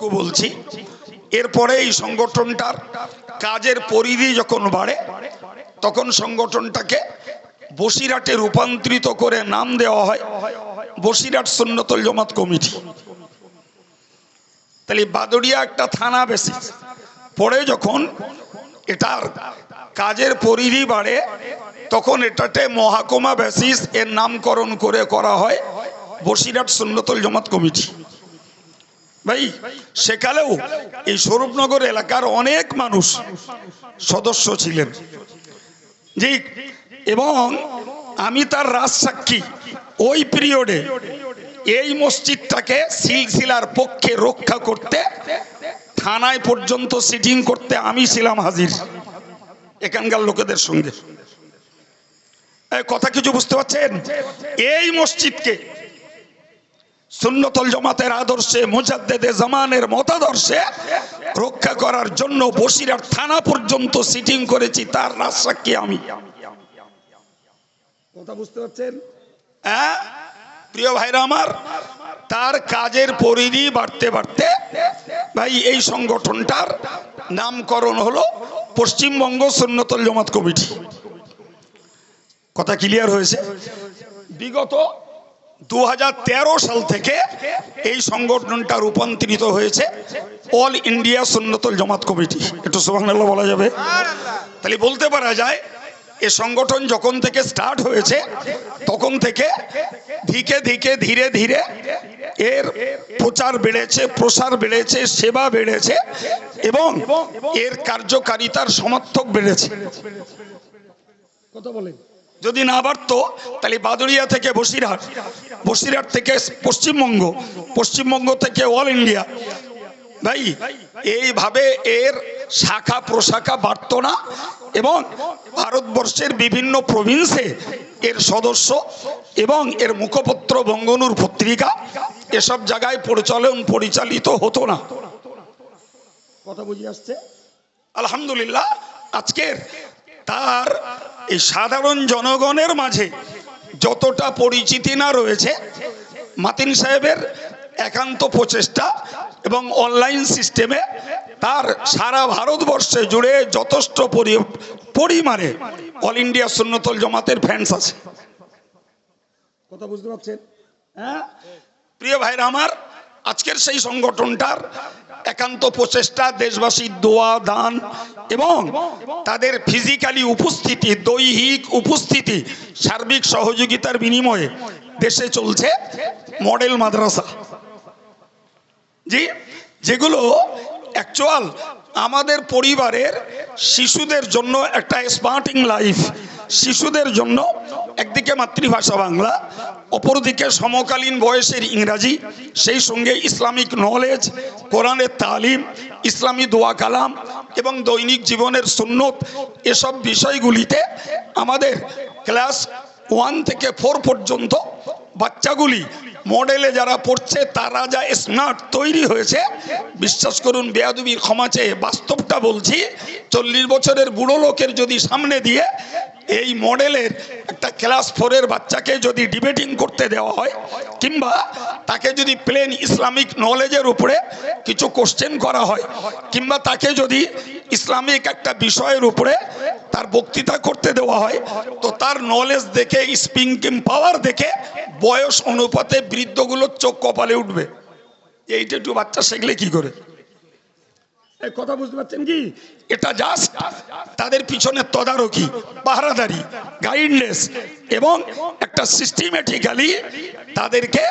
এতটুকু বলছি। এরপরে এই সংগঠনটার কাজের পরিধি যখন বাড়ে তখন সংগঠনটাকে বসিরহাটে রূপান্তরিত করে নাম দেওয়া হয় বসিরহাট সুন্নতুল জামাত কমিটি। তাহলে বাদুড়িয়া একটা থানা বেসিস, পরে যখন এটার কাজের পরিধি বাড়ে তখন এটাতে মহকুমা বেসিস এর নামকরণ করে করা হয় বসিরহাট সুন্নতুল জামাত কমিটি। ভাই সেকালেও এই স্বরূপনগর এলাকার অনেক মানুষ সদস্য ছিলেন জি, এবং আমি তার রাজসাক্ষী। ওই পিরিয়ডে এই মসজিদটাকে সিলসিলার পক্ষে রক্ষা করতে থানায় পর্যন্ত সিটিং করতে আমি ছিলাম হাজির এখানকার লোকেদের সঙ্গে। কথা কিছু বুঝতে পারছেন? এই মসজিদকে সুন্নতুল জামাতের আদর্শে মুজাদ্দেদে জামানের মতাদর্শে রক্ষা করার জন্য বসিরহাট থানা পর্যন্ত সিটিং করেছি, তার রাজসাক্ষী আমি। কথা বুঝতে পারছেন? হ্যাঁ প্রিয় ভাইরা আমার, তার কাজের পরিধি বাড়তে বাড়তে ভাই এই সংগঠনটার নামকরণ হলো পশ্চিমবঙ্গ সুন্নতুল জামাত কমিটি। কথা ক্লিয়ার হয়েছে? বিগত 2013 সাল থেকে এই সংগঠনটা রূপান্তরিত হয়েছে অল ইন্ডিয়া সুন্নতুল জামাত কমিটি। একটু সুবহানাল্লাহ বলা যাবে? তাহলে বলতে পারা যায় এই সংগঠন যখন থেকে স্টার্ট হয়েছে তখন থেকে ধীরে ধীরে ধীরে এর প্রচার বেড়েছে, প্রসার বেড়েছে, সেবা বেড়েছে এবং এর কার্যকারিতার সমর্থক বেড়েছে। কথা বলেন? যদি না বাড়তো তাহলে বাদুড়িয়া থেকে বসিরহাট, বসিরহাট থেকে পশ্চিমবঙ্গ, পশ্চিমবঙ্গ থেকে অল ইন্ডিয়া, ভাই এইভাবে এর শাখা প্রশাখা বাড়তো না এবং ভারতবর্ষের বিভিন্ন প্রভিন্সে এর সদস্য এবং এর মুখপত্র বঙ্গনুর পত্রিকা এসব জায়গায় পরিচালিত হতো না। কথা বুঝে আসছে? আলহামদুলিল্লাহ আজকের তার এই সাধারণ জনগণের মাঝে যতটা পরিচিতি না রয়েছে, মাতিন সাহেবের একান্ত প্রচেষ্টা এবং অনলাইন সিস্টেমে তার সারা ভারতবর্ষে জুড়ে যথেষ্ট পরিমাণে অল ইন্ডিয়া সুন্নতুল জামাতের ফ্যান্স আছে। কথা বুঝতে পারছেন? হ্যাঁ প্রিয় ভাইরা আমার, আজকের সেই সংগঠনটার একান্ত প্রচেষ্টা, দেশবাসীর দোয়া দান এবং তাদের ফিজিক্যালি উপস্থিতি, দৈহিক উপস্থিতি, সার্বিক সহযোগিতার বিনিময়ে দেশে চলছে মডেল মাদ্রাসা জি, যেগুলো অ্যাকচুয়াল আমাদের পরিবারের শিশুদের জন্য একটা স্মার্টিং লাইফ, শিশুদের জন্য একদিকে মাতৃভাষা বাংলা, অপরদিকে সমকালীন বয়সের ইংরাজি, সেই সঙ্গে ইসলামিক নলেজ, কোরআনের তালিম, ইসলামী দোয়া কালাম এবং দৈনিক জীবনের সুন্নত, এসব বিষয়গুলিতে আমাদের ক্লাস 1 থেকে 4 পর্যন্ত বাচ্চাগুলি মডেলে যারা পড়ছে তারা যা স্মার্ট তৈরি হয়েছে, বিশ্বাস করুন বেয়াদবির ক্ষমা চেয়ে বাস্তবটা বলছি, 40 বছরের বুড়ো লোকের যদি সামনে দিয়ে এই মডেলের একটা ক্লাস 4-এর বাচ্চাকে যদি ডিবেটিং করতে দেওয়া হয় কিংবা তাকে যদি প্লেন ইসলামিক নলেজের উপরে কিছু কোশ্চেন করা হয় কিংবা তাকে যদি ইসলামিক একটা বিষয়ের উপরে তার বক্তৃতা করতে দেওয়া হয়, তো তার নলেজ দেখে, স্পিকিং পাওয়ার দেখে বয়স অনুপাতে বৃদ্ধগুলোর চোখ কপালে উঠবে। এইটা একটু বাচ্চা শিখলে কি করে? কথা বুঝতে পারছেন কি? এটা জাস্ট তাদের পিছনে তদারকি, পাহারাদারি, গাইডনেস এবং একটা সিস্টেমেটিক্যালি তাদেরকে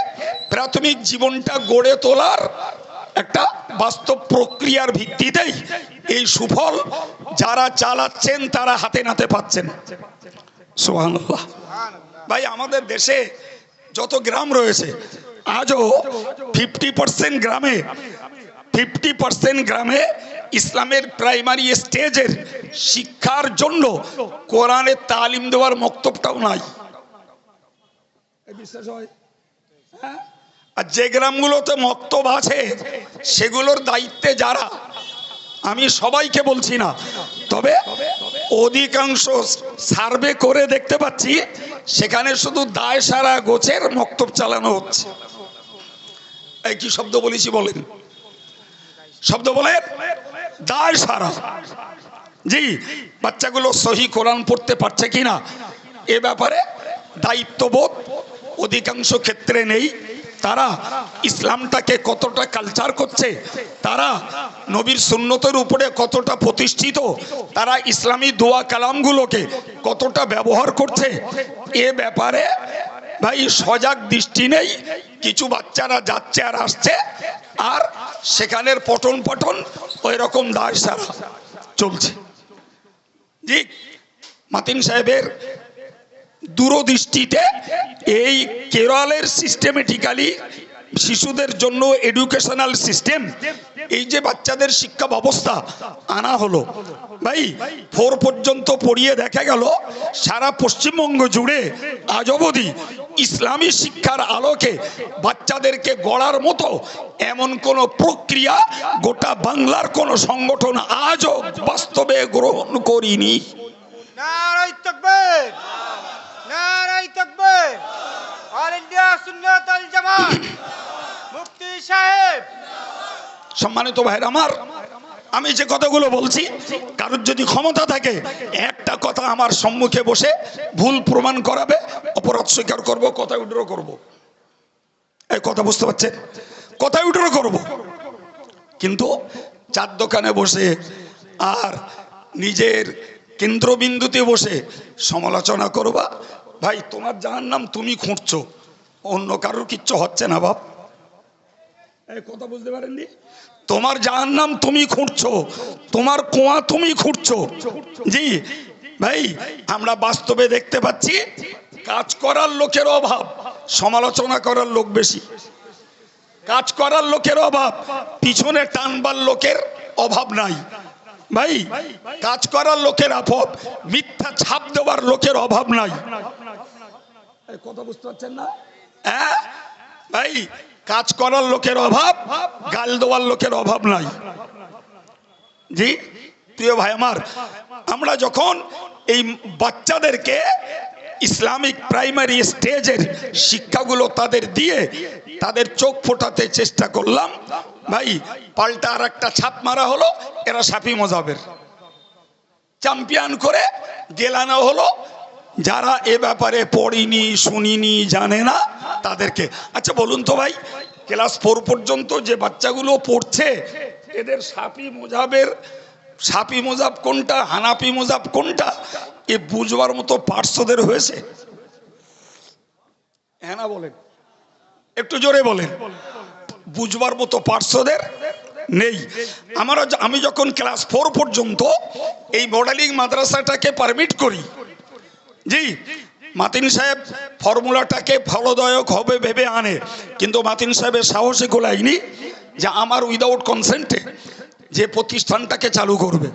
প্রাথমিক জীবনটা গড়ে তোলার একটা বাস্তব প্রক্রিয়ার ভিত্তিতেই এই সুফল যারা চালাচ্ছেন তারা হাতে নাতে পাচ্ছেন। সুবহানাল্লাহ। ভাই আমাদের দেশে যত গ্রাম রয়েছে আজও 50% গ্রামে ইসলামের প্রাইমারি স্টেজের শিক্ষার জন্য কোরআনের তালিম দেওয়ার মক্তবটাও নাই। বিশ্বাস হয়? আর যে গ্রামগুলোতে মক্তব আছে সেগুলোর দায়িত্বে যারা, আমি সবাইকে বলছি না, তবে অধিকাংশ সার্ভে করে দেখতে পাচ্ছি সেখানে শুধু দায় সারা গোছের মক্তব চালানো হচ্ছে। এই কি শব্দ বলেছি বলেন? শব্দ বলে দায় সারা। জি, বাচ্চাগুলো সহি কোরআন পড়তে পারছে কিনা এ ব্যাপারে দায়িত্ববোধ অধিকাংশ ক্ষেত্রে নেই। তারা ইসলামটাকে কতটা কালচার করছে, তারা নবীর সুন্নতের উপরে কতটা প্রতিষ্ঠিত, তারা ইসলামী দোয়া কালামগুলোকে কতটা ব্যবহার করছে, এ ব্যাপারে ভাই সজাগ দৃষ্টি নেই। কিছু বাচ্চারা যাচ্ছে আর আসছে, আর সেখানের পঠন পাঠন ওই রকম দায় সারা চলছে। জি, মাতিন সাহেবের দূরদৃষ্টিতে এই কেরলের সিস্টেমেটিক্যালি শিশুদের জন্য এডুকেশনাল সিস্টেম, এই যে বাচ্চাদের শিক্ষা ব্যবস্থা আনা হলো, ভাই 4 পর্যন্ত পড়িয়ে দেখা গেল সারা পশ্চিমবঙ্গ জুড়ে আজ অবধি ইসলামী শিক্ষার আলোকে বাচ্চাদেরকে গড়ার মতো এমন কোন প্রক্রিয়া গোটা বাংলার কোন সংগঠন আজও বাস্তবে গ্রহণ করিনি। নারায়ে তাকবীর, নারায়ে তাকবীর। অল ইন্ডিয়া সুন্নাত ওয়াল জামাত মুফতি সাহেব। সম্মানিত ভাইরা আমার, আমি যে কথাগুলো বলছি, কারোর যদি ক্ষমতা থাকে একটা কথা আমার সম্মুখে বসে ভুল প্রমাণ করাবে, অপরাধ স্বীকার করব, কথা উইথড্র করব। এই কথা বুঝতে পারছেন? কথা উইথড্র করব, কিন্তু চার দোকানে বসে আর নিজের কেন্দ্রবিন্দুতে বসে সমালোচনা করবা, ভাই তোমার জাহান্নাম তুমি খুঁড়ছো, অন্য কারোর কিচ্ছু হচ্ছে না বাপ। এই কথা বুঝতে পারেননি? তোমার জাহান্নাম তুমি খুঁড়ছো, তোমার কুয়া তুমি খুঁড়ছো। জি ভাই, আমরা বাস্তবে দেখতে পাচ্ছি কাজ করার লোকের অভাব, সমালোচনা করার লোক বেশি। কাজ করার লোকের অভাব, পিছনে টানবার লোকের অভাব নাই। ভাই কাজ করার লোকের অভাব, মিথ্যা ছাপ দেওয়ার লোকের অভাব নাই। কথা বুঝতে পারছেন না? হ্যাঁ ভাই, কাজ করার লোকের অভাব, গাল দেওয়ার লোকের অভাব নাই। জি প্রিয় ভাই আমার, আমরা যখন এই বাচ্চাদেরকে ইসলামিক প্রাইমারি স্টেজের শিক্ষাগুলো তাদের দিয়ে তাদের চোখ ফোটাতে চেষ্টা করলাম, ভাই পাল্টা আর একটা ছাপ মারা হলো, এরা শাফি মজাবের চ্যাম্পিয়ন করে গেলানো হলো। যারা এ ব্যাপারে পড়িনি, শুনিনি, জানে না তাদেরকে। আচ্ছা বলুন তো ভাই, ক্লাস 4 পর্যন্ত যে বাচ্চাগুলো পড়ছে, এদের শাফি মজাব কোনটা, হানাফি মজাব কোনটা, এ বুঝবার মতো পার্শ্বদের হয়েছে? হ্যাঁ না বলেন, একটু জোরে বলেন। বুঝবার মতো পার্শ্বদের নেই। আমি যখন ক্লাস 4 পর্যন্ত এই মডেলিং মাদ্রাসাটাকে পারমিট করি, জি মাতিন সাহেব ফর্মুলাটাকে ফলদায়ক হবে ভেবে আনে, কিন্তু মাতিন সাহেবের সাহসে গোলায়নি যে আমার উইদাউট কনসেন্টে যে প্রতিষ্ঠানটাকে চালু করবে।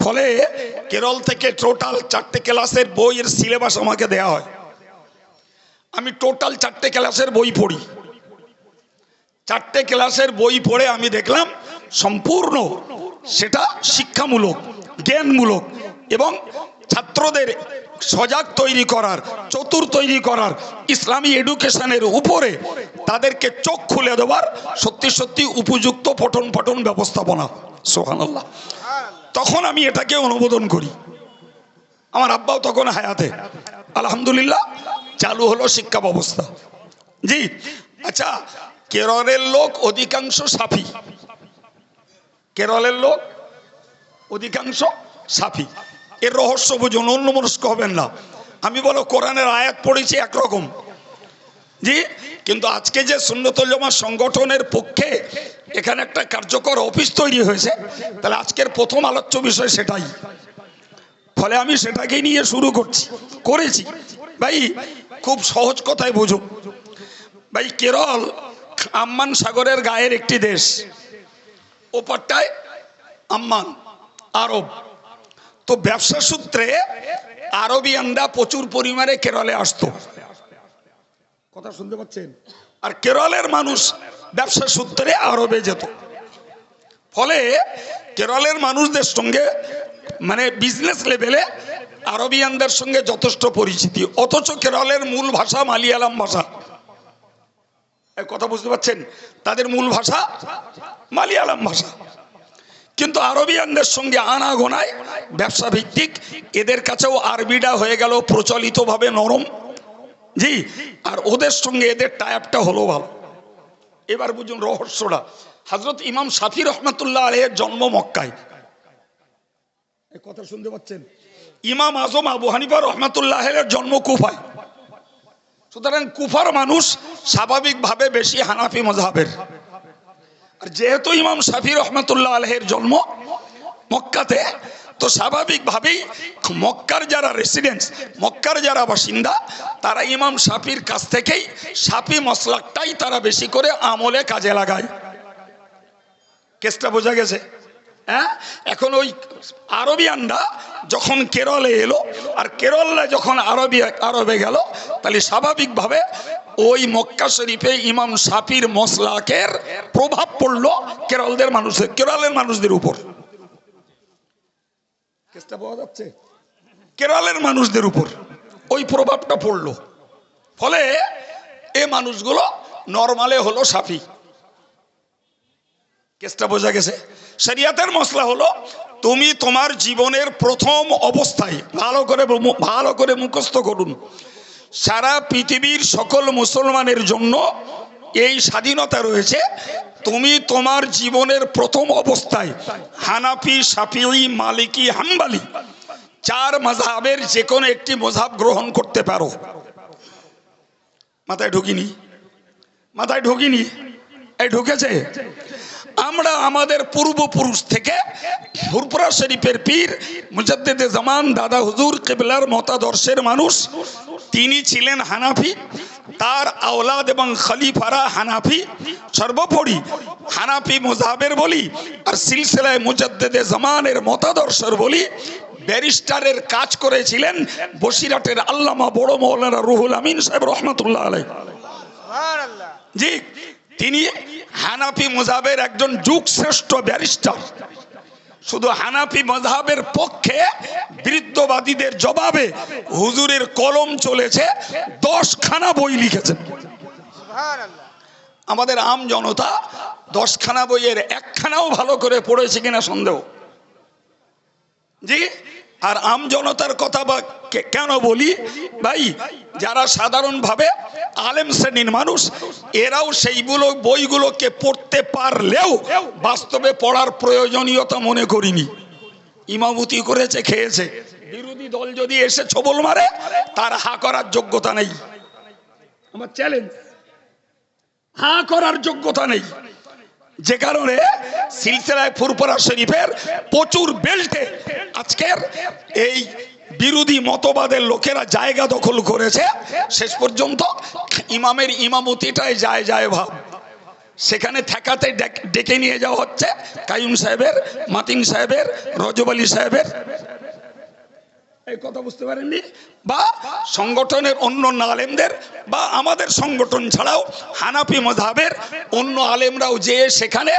ফলে কেরল থেকে টোটাল 4টে ক্লাসের বইয়ের সিলেবাস আমাকে দেয়া হয়। আমি টোটাল 4টে ক্লাসের বই পড়ি। 4টে ক্লাসের বই পড়ে আমি দেখলাম সম্পূর্ণ সেটা শিক্ষামূলক, জ্ঞানমূলক এবং ছাত্রদের সজাগ তৈরি করার, চতুর তৈরি করার, ইসলামী এডুকেশনের উপরে তাদেরকে চোখ খুলে দেওয়ার সত্যি সত্যি উপযুক্ত পঠন পাঠন ব্যবস্থাপনা। সুবহানাল্লাহ। তখন আমি এটাকে অনুমোদন করি। আমার আব্বাও তখন হায়াতে, আলহামদুলিল্লাহ চালু হলো শিক্ষা ব্যবস্থা। জি আচ্ছা, কেরলের লোক অধিকাংশ সাফি, কেরলের লোক অধিকাংশ সাফি। এর রহস্য বুঝুন, অন্যমনস্ক হবেন না। আমি বলো কোরআনের আয়াত পড়েছি একরকম, জি, কিন্তু আজকে যে সুন্নতুল জামাত সংগঠনের পক্ষে এখানে একটা কার্যকর অফিস তৈরি হয়েছে, তাহলে আজকের প্রথম আলোচ্য বিষয় সেটাই। ফলে আমি সেটাকে নিয়ে শুরু করেছি। ভাই খুব সহজ কথায় বুঝুন, ভাই কেরল আম্মান সাগরের গায়ের একটি দেশ, ওপারটায় আম্মান, আরব। তো ব্যবসা সূত্রে আরবিয়ানরা প্রচুর পরিমাণে কেরলে আসতো। কথা শুনতে পাচ্ছেন? আর কেরলের মানুষ ব্যবসা সূত্রে আরবে যেত। ফলে কেরলের মানুষদের সঙ্গে মানে বিজনেস লেভেলে আরবিয়ানদের সঙ্গে যথেষ্ট পরিচিতি। অথচ কেরলের মূল ভাষা মালয়ালম ভাষা। এই কথা বুঝতে পারছেন? তাদের মূল ভাষা মালয়ালম ভাষা, কিন্তু আরবিয়ানদের সঙ্গে আনাগোনায় ব্যবসা ভিত্তিক, এদের কাছেও আরবিটা হয়ে গেল প্রচলিতভাবে নরম, জি, আর ওদের সঙ্গে এদের টাইপটা হলো ভালো। এবার বুঝুন রহস্যটা। হযরত ইমাম শাফি রহমাতুল্লাহ আলাইহির জন্ম মক্কায়, এই কথা শুনতে পাচ্ছেন? ইমাম আজম আবু হানিফা রহমাতুল্লাহ আলাইহির জন্ম কুফায়। সুতরাং কুফার মানুষ স্বাভাবিকভাবে বেশি হানাফি মযহাবের, আর যেহেতু ইমাম শাফি রহমাতুল্লাহ আলাইহির জন্ম মক্কাতে, তো স্বাভাবিকভাবেই মক্কার যারা রেসিডেন্স, মক্কার যারা বাসিন্দা, তারা ইমাম শাফির কাছ থেকেই শাফি মাসলাকটাই তারা বেশি করে আমলে কাজে লাগায়। কেসটা বোঝা গেছে? হ্যাঁ, এখন ওই আরবিয়ানরা যখন কেরলে এলো, আর কেরলে যখন আরবে গেল, তাহলে স্বাভাবিকভাবে ওই মক্কা শরীফে ইমাম শাফির মসলাকের প্রভাব পড়লো কেরলের মানুষদের উপর। কেসটা পাওয়া যাচ্ছে? কেরলের মানুষদের উপর ওই প্রভাবটা পড়লো, ফলে এই মানুষগুলো নরমালে হলো শাফি। কেসটা বোঝা গেছে? শরিয়াতের মসলা হলো, তুমি তোমার জীবনের প্রথম অবস্থায় ভালো করে মুখস্থ করুন, সারা পৃথিবীর সকল মুসলমানের জন্য এই স্বাধীনতা রয়েছে, তুমি তোমার জীবনের প্রথম অবস্থায় হানাফি, শাফিঈ, মালিকি, হাম্বলি 4 মাযহাবের যে কোনো একটি মযহাব গ্রহণ করতে পারো। মাথায় ঢুকিনি? মাথায় ঢুকিনি? এই ঢুকেছে? আমরা আমাদের পূর্বপুরুষ থেকে ফুরফুরা শরীফের পীর মুজাদ্দিদে জামান দাদা হুজুর কিবলার মতাদর্শের মানুষ, তিনি ছিলেন হানাফি, তার আওলাদ এবং খলিফারা হানাফি। সর্বোপরি হানাফি মযহাবের বলি আর সিলসিলায় মুজাদ্দিদে জামানের মতাদর্শের বলি ব্যারিস্টারের কাজ করেছিলেন বসিরহাটের আল্লামা বড় মাওলানা রুহুল আমিন সাহেব রহমাতুল্লাহ আলাইহি। সুবহানাল্লাহ। জি, তিনি হানাফি মযহাবের একজন যুগশ্রেষ্ঠ ব্যারিস্টার। শুধু হানাফি মযহাবের পক্ষে বিরুদ্ধবাদীদের জবাবে হুজুরের কলম চলেছে, 10খানা বই লিখেছেন। সুবহানাল্লাহ। আমাদের আম জনতা 10খানা বইয়ের 1খানাও ভালো করে পড়েছে কিনা সন্দেহ। জি, আর আম জনতার কথা বা কেন বলি ভাই, যারা সাধারণভাবে আলেম শ্রেণীর মানুষ, এরাও সেইগুলো বইগুলোকে পড়তে পারলেও বাস্তবে পড়ার প্রয়োজনীয়তা মনে করিনি। ইমামতি করেছে, খেয়েছে, বিরোধী দল যদি এসে ছবল মারে, তার হা করার যোগ্যতা নেই। আমার চ্যালেঞ্জ, হা করার যোগ্যতা নেই। যে কারণে সিলসিলায় ফুরফুরা শরীফের প্রচুর বেল্টে আজকের এই বিরোধী মতবাদের লোকেরা জায়গা দখল করেছে। শেষ পর্যন্ত ইমামের ইমামতিটাই যায় ভাব, সেখানে ঠেকাতে ডেকে নিয়ে যাওয়া হচ্ছে কাইয়ুম সাহেবের, মাতিন সাহেবের, রজব আলী সাহেবের। এই কথা বুঝতে পারেননি? বা সংগঠনের অন্য আলেমদের, বা আমাদের সংগঠন ছাড়াও হানাফি মযহাবের অন্য আলেমরাও যে সেখানে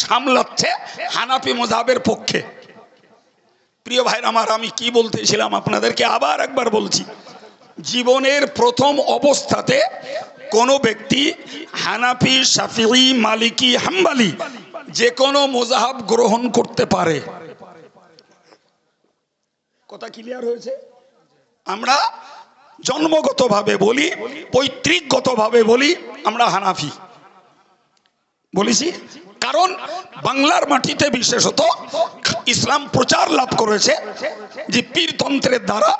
সামলাচ্ছে হানাফি মযহাবের পক্ষে। প্রিয় ভাইরা আমার, আমি কি বলতেছিলাম আপনাদেরকে আবার একবার বলছি, জীবনের প্রথম অবস্থাতে কোনো ব্যক্তি হানাফি, শাফিঈ, মালিকি, হাম্বলি যে কোনো মযহাব গ্রহণ করতে পারে। কথা ক্লিয়ার হয়েছে? আমরা জন্মগতভাবে বলি, পৈতৃকগতভাবে বলি আমরা হানাফি বলেছি, কারণ বাংলার মাটিতে বিশেষত ইসলাম প্রচার লাভ করেছে যে পীরতন্ত্রের দ্বারা,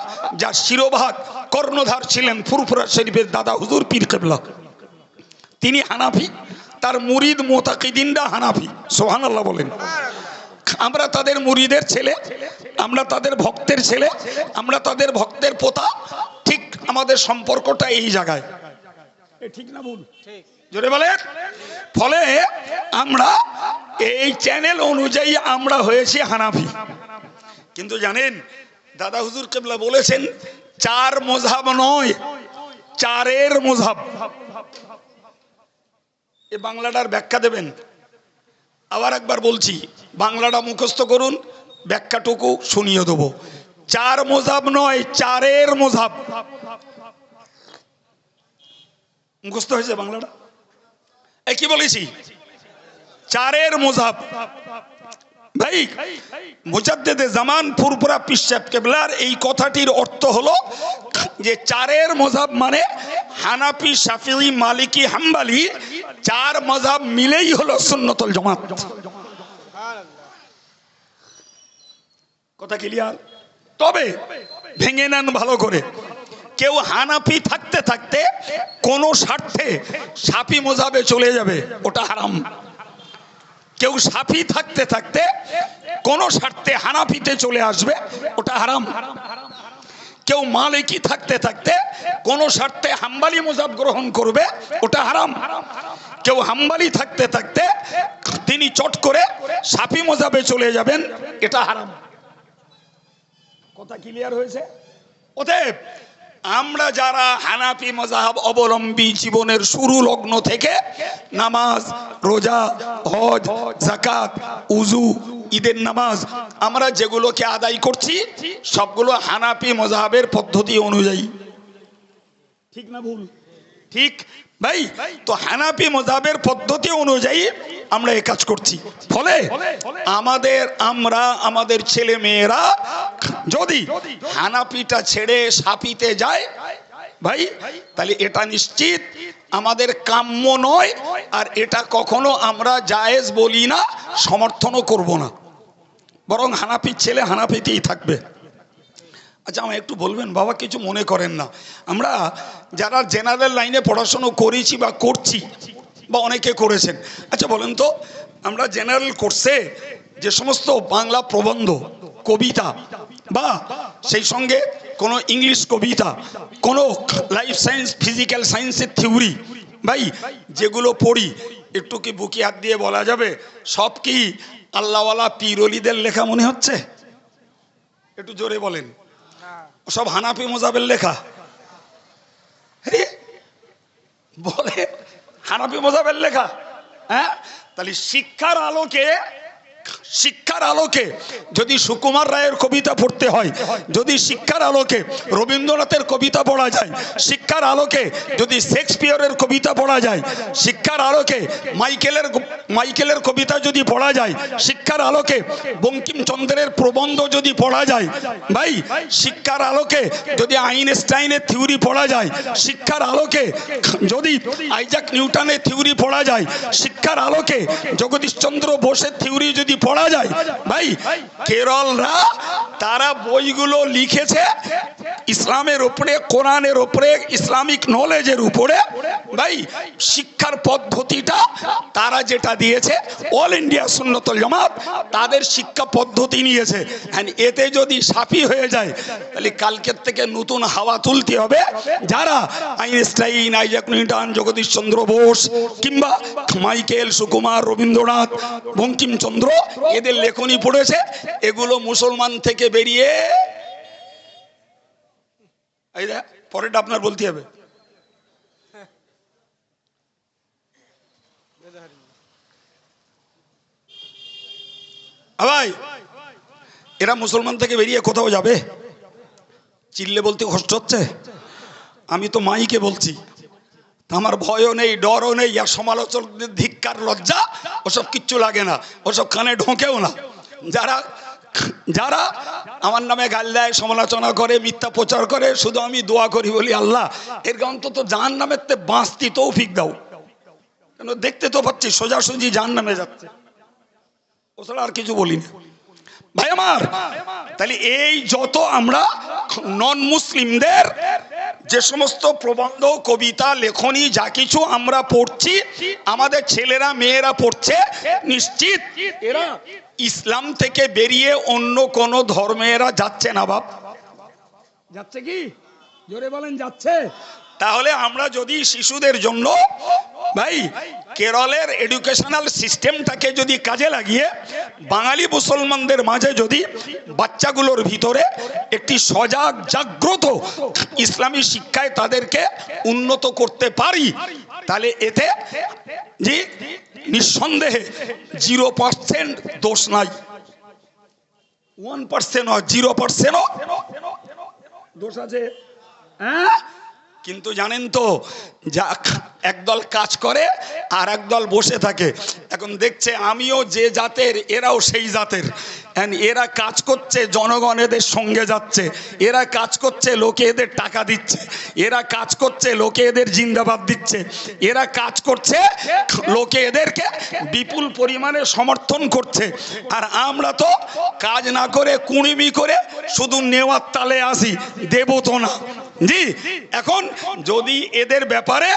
যার শিরোভাগ কর্ণধার ছিলেন ফুরফুরা শরীফের দাদা হুজুর পীর কেবলা। তিনি হানাফি, তার মুরিদ মুতাকিদিনরা হানাফি। সুবহানাল্লাহ বলেন। আমরা তাদের মুরিদের ছেলে, আমরা তাদের ভক্তের ছেলে, আমরা তাদের ভক্তের পোতা। ঠিক আমাদের সম্পর্কটা এই জায়গায়, ঠিক না ভুল? ঠিক। জোরে বলেন। ফলে আমরা এই চ্যানেল অনুযায়ী আমরা হয়েছি হানাফি। কিন্তু জানেন দাদা হুজুর কেবলা বলেছেন 4 মযহাব নয়, 4-এর মযহাব। এই বাংলাটার ব্যাখ্যা দেবেন? আবার একবার বলছি, বাংলাটা মুখস্থ করুন, ব্যাখ্যাটুকু শুনিয়ে দেবো। 4 মযহাব নয়, 4-এর মযহাব। মুখস্থ হয়েছে বাংলাটা? কি বলেছি? চারের মজাব। ভাই মুজাদ্দেদে জামান ফুরফুরা পীর সাহেব কেবলার এই কথাটির অর্থ হলো যে চারের মজাব মানে হানাফি, শাফিঈ, মালিকি, হাম্বলি, চার মজাব মিলেই হলো সুন্নতুল জামাত। কথা ক্লিয়ার? তবে ভেঙে নেন ভালো করে। কেউ হানাফি থাকতে থাকতে কোন স্বার্থে শাফি মজাবে চলে যাবে, ওটা হারাম। কেউ শাফি থাকতে থাকতে কোন স্বার্থে হানাফিতে চলে আসবে, ওটা হারাম। কেউ মালিকি থাকতে থাকতে কোন স্বার্থে হাম্বলি মজাব গ্রহণ করবে, ওটা হারাম। কেউ হাম্বলি থাকতে থাকতে তিনি চট করে শাফি মজাবে চলে যাবেন, এটা হারাম। কথা ক্লিয়ার হয়েছে? অতএব আমরা যারা হানাফি মাযহাব অবলম্বী জীবনের শুরু লগ্ন থেকে নামাজ, রোজা, হজ, যাকাত, উযু, ঈদের নামাজ আমরা যেগুলোকে আদায় করছি সবগুলো হানাফি মাযহাবের পদ্ধতি অনুযায়ী। ঠিক না ভুল? ঠিক ভাই? তো হানাফি মাযহাবের পদ্ধতি অনুযায়ী আমরা এই কাজ করছি। ফলে আমাদের ছেলে মেয়েরা যদি হানাফিটা ছেড়ে শাফিতে যায় ভাই, তাহলে এটা নিশ্চিত আমাদের কাম্য নয়, আর এটা কখনো আমরা জায়েজ বলি না, সমর্থনও করব না। বরং হানাফির ছেলে হানাফিতেই থাকবে। আচ্ছা আমায় একটু বলবেন বাবা, কিছু মনে করেন না, আমরা যারা জেনারেল লাইনে পড়াশুনো করেছি বা করছি বা অনেকে করেছেন, আচ্ছা বলেন তো আমরা জেনারেল কোর্সে যে সমস্ত বাংলা প্রবন্ধ, কবিতা বা সেই সঙ্গে কোনো ইংলিশ কবিতা, কোনো লাইফ সায়েন্স, ফিজিক্যাল সায়েন্সের থিওরি ভাই যেগুলো পড়ি, একটু কি বুকি হাত দিয়ে বলা যাবে সব কি আল্লাহওয়ালা পীর ওলিদের লেখা মনে হচ্ছে? একটু জোরে বলেন। সব হানাফি মজাবের লেখা? বলে হানাফি মজাবের লেখা? হ্যাঁ, তাহলে শিক্ষার আলোকে যদি সুকুমার রায়ের কবিতা পড়তে হয়, যদি শিক্ষার আলোকে রবীন্দ্রনাথের কবিতা পড়া যায়, শিক্ষার আলোকে যদি শেক্সপিয়রের কবিতা পড়া যায়, শিক্ষার আলোকে মাইকেলের কবিতা যদি পড়া যায়, শিক্ষার আলোকে বঙ্কিমচন্দ্রের প্রবন্ধ যদি পড়া যায় ভাই, শিক্ষার আলোকে যদি আইনস্টাইনের থিওরি পড়া যায়, শিক্ষার আলোকে যদি আইজাক নিউটনের থিওরি পড়া যায়, শিক্ষার আলোকে জগদীশচন্দ্র বোসের থিওরি যদি পড়া যায় ভাই, কেরলরা তারা বইগুলো লিখেছে ইসলামের উপরে, কোরআনের উপরে, ইসলামিক নলেজের উপরে ভাই। শিক্ষার পদ্ধতিটা তারা যেটা দিয়েছে অল ইন্ডিয়া সুন্নতুল জামাত তাদের শিক্ষা পদ্ধতি নিয়েছে। এতে যদি শাফি হয়ে যায় তাহলে কালকের থেকে নতুন হাওয়া তুলতে হবে। যারা Einstein, Isaac Newton, Jagadish Chandra Bose কিংবা মাইকেল, সুকুমার, রবীন্দ্রনাথ, বঙ্কিমচন্দ্র এদের লেখনী পড়েছে, এগুলো মুসলমান থেকে বেরিয়ে এই পরেটা আপনার বলতে হবে। ভাই এরা মুসলমান থেকে বেরিয়ে কোথাও যাবে? চিল্লে বলতে কষ্ট হচ্ছে, আমি তো মাইকে বলছি, আমার ভয়ও নেই, ডরও নেই, আর সমালোচকদের ধিক্কার, লজ্জা ওসব কিচ্ছু লাগে না, ওসব কানে ঢোকেও না। যারা আমার নামে গাল দেয়, সমালোচনা করে, মিথ্যা প্রচার করে, শুধু আমি দোয়া করি, বলি আল্লাহ এর অন্তত জাহান্নামের তে বাঁচতি তৌফিক দাও। কেন দেখতে তো পাচ্ছি সোজাসুজি জাহান্নামে যাচ্ছে, ওছাড়া আর কিছু বলি না ভাই আমার। তাহলে এই যত আমরা নন মুসলিমদের যে সমস্ত প্রবন্ধ, কবিতা, লেখনী যা কিছু আমরা পড়ছি, আমাদের ছেলেরা মেয়েরা পড়ছে, নিশ্চিত এরা ইসলাম থেকে বেরিয়ে অন্য কোন ধর্মে এরা যাচ্ছে না। বাপ যাচ্ছে কি? জোরে বলেন, যাচ্ছে? তাহলে আমরা যদি শিশুদের জন্য ভাই কেরলের এডুকেশনাল সিস্টেমটাকে যদি কাজে লাগিয়ে বাঙালি মুসলমানদের মাঝে যদি বাচ্চাগুলোর ভিতরে একটি সজাগ, জাগ্রত ইসলামী শিক্ষায় তাদেরকে উন্নত করতে পারি, তাহলে এতে যে নিঃসন্দেহে 0% দোষ নাই। 1% 0% দোষ আছে। হ্যাঁ, কিন্তু জানেন তো, যা একদল কাজ করে আর একদল বসে থাকে। এখন দেখছে আমিও যে জাতের, এরাও সেই জাতের। এরা কাজ করছে, জনগণ এদের সঙ্গে যাচ্ছে। এরা কাজ করছে, লোকে এদের টাকা দিচ্ছে। এরা কাজ করছে, লোকে এদের জিন্দাবাদ দিচ্ছে। এরা কাজ করছে, লোকে এদেরকে বিপুল পরিমাণে সমর্থন করছে। আর আমরা তো কাজ না করে কুড়িমি করে শুধু নেওয়ার তালে আসি, দেব তো না। জি, এখন যদি এদের ব্যাপারে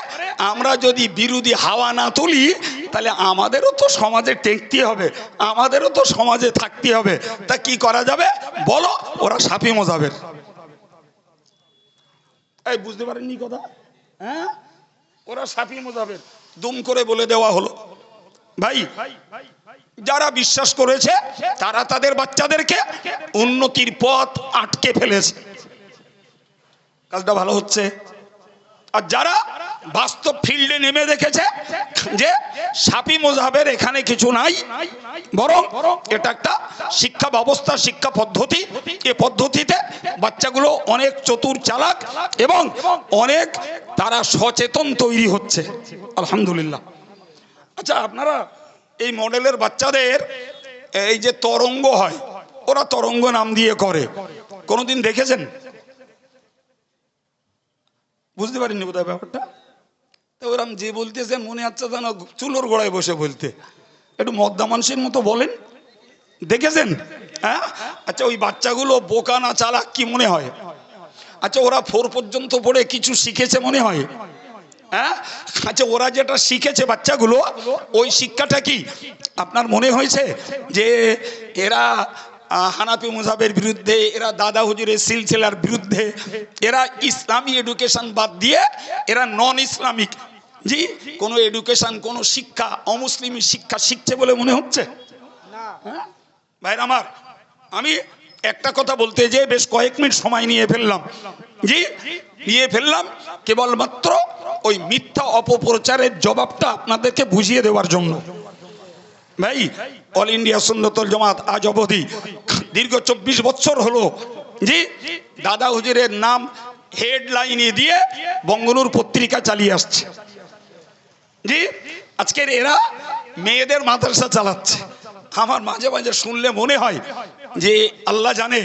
আমরা যদি বিরোধী হাওয়া না তুলি, তাহলে আমাদেরও তো সমাজে টেকতে হবে, আমাদেরও তো সমাজে থাকতে হবে। তা কি করা যাবে বলো? ওরা শাফি মজাবের। এই বুঝতে পারেননি কথা? হ্যাঁ, ওরা শাফি মজাবের, দুম করে বলে দেওয়া হলো। ভাই, যারা বিশ্বাস করেছে তারা তাদের বাচ্চাদেরকে উন্নতির পথ আটকে ফেলেছে। কাজটা ভালো হচ্ছে। আর যারা বাস্তব ফিল্ডে নেমে দেখেছে যে শাফি মযহাবের এখানে কিছু নাই, বরং এটা একটা শিক্ষা ব্যবস্থা, শিক্ষা পদ্ধতি, এই পদ্ধতিতে বাচ্চাগুলো অনেক চতুর চালাক এবং অনেক তারা সচেতন তৈরি হচ্ছে, আলহামদুলিল্লাহ। আচ্ছা, আপনারা এই মডেলের বাচ্চাদের এই যে তরঙ্গ হয়, ওরা তরঙ্গ নাম দিয়ে করে, কোনোদিন দেখেছেন? বুঝতে পারিনি বোধহয় ব্যাপারটা। তো ওরম যে বলতেছেন মনে হচ্ছে যেন চুলোর গোড়ায় বসে বলতে। একটু মদ্দা মানুষের মতো বলেন, দেখেছেন? হ্যাঁ, আচ্ছা, ওই বাচ্চাগুলো বোকা না চালাক কি মনে হয়? আচ্ছা, ওরা 4 পর্যন্ত পড়ে কিছু শিখেছে মনে হয়? হ্যাঁ, আচ্ছা, ওরা যেটা শিখেছে বাচ্চাগুলো, ওই শিক্ষাটা কি আপনার মনে হয়েছে যে এরা হানাফি মযহাবের বিরুদ্ধে, এরা দাদা হুজুরের সিলসিলার বিরুদ্ধে, এরা ইসলামী এডুকেশন বাদ দিয়ে এরা নন ইসলামিক জি কোনো এডুকেশন, কোনো শিক্ষা, অমুসলিমি শিক্ষা শিখছে বলে মনে হচ্ছে? হ্যাঁ ভাইরা আমার, আমি একটা কথা বলতে যে বেশ কয়েক মিনিট সময় নিয়ে ফেললাম। জি, নিয়ে ফেললাম কেবলমাত্র ওই মিথ্যা অপপ্রচারের জবাবটা আপনাদেরকে বুঝিয়ে দেওয়ার জন্য। ভাই, অল ইন্ডিয়া সুন্নতুল জামাত আজ অবধি দীর্ঘ 24 বছর হলো জি দাদা হুজুরের নাম হেডলাইনে দিয়ে বঙ্গনুর পত্রিকা চালিয়ে আসছে। জি, আজকের এরা মেয়েদের মাদ্রাসা চালাচ্ছে। আমার মাঝে মাঝে শুনলে মনে হয় যে আল্লাহ জানে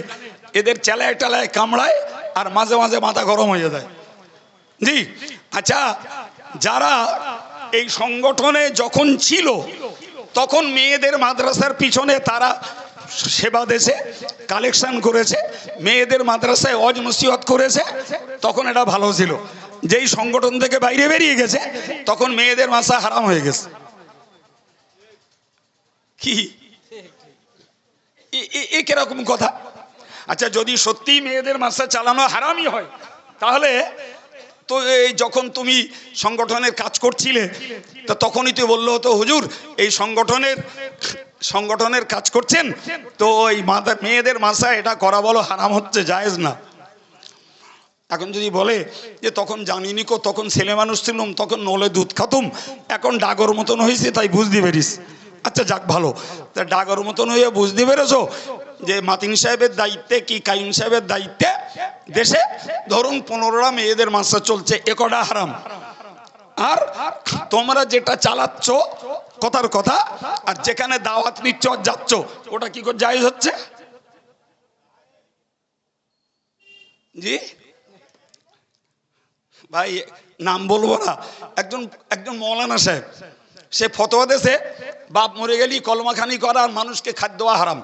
এদের চেলায় টেলায় কামড়ায় আর মাঝে মাঝে মাথা গরম হয়ে যায়। জি, আচ্ছা, যারা এই সংগঠনে যখন ছিল তখন মেয়েদের মাদ্রাসার পিছনে তারা সেবা দেশে কালেকশন করেছে, মেয়েদের মাদ্রাসায় ওয়াজ নসিহত করেছে, তখন এটা ভালো ছিল। যেই সংগঠন থেকে বাইরে বেরিয়ে গেছে তখন মেয়েদের মাদ্রাসা হারাম হয়ে গেছে। কি কিরকম কথা? আচ্ছা, যদি সত্যি মেয়েদের মাদ্রাসা চালানো হারামই হয়, তাহলে তো এই যখন তুমি সংগঠনের কাজ করছিলে তা তখনই তো বললো হতো, হুজুর এই সংগঠনের কাজ করছেন তো ওই মেয়েদের মাদ্রাসা এটা করা বলো হারাম হচ্ছে, জায়েজ না। এখন যদি বলে যে তখন জানিনি কো, তখন ছেলে মানুষ ছিলাম, তখন নলে দুধ খাতুম, এখন ডাগর মতন হয়েছে তাই বুঝতে পেরিস। আচ্ছা, যাক ভালো, তা ডাগর মতন হয়ে বুঝতে পেরেছো যে মাতিন সাহেবের দায়িত্বে কি কাইম সাহেবের দায়িত্বে দেশে ধরুন 15টা মেয়েদের মাদ্রাসা চলছে, এ কটা হারাম। আর তোমরা যেটা চালাচ্ছ কথার কথা, আর যেখানে দাওয়াত নিচ্ছ যাচ্ছ, ওটা কি করে জায়েজ হচ্ছে? জি ভাই, নাম বলবো না, একজন মৌলানা সাহেব, সে ফতোয়া দেশে বাপ মরে গেলি কলমাখানি করা আর মানুষকে খাদ্য দেওয়া হারাম।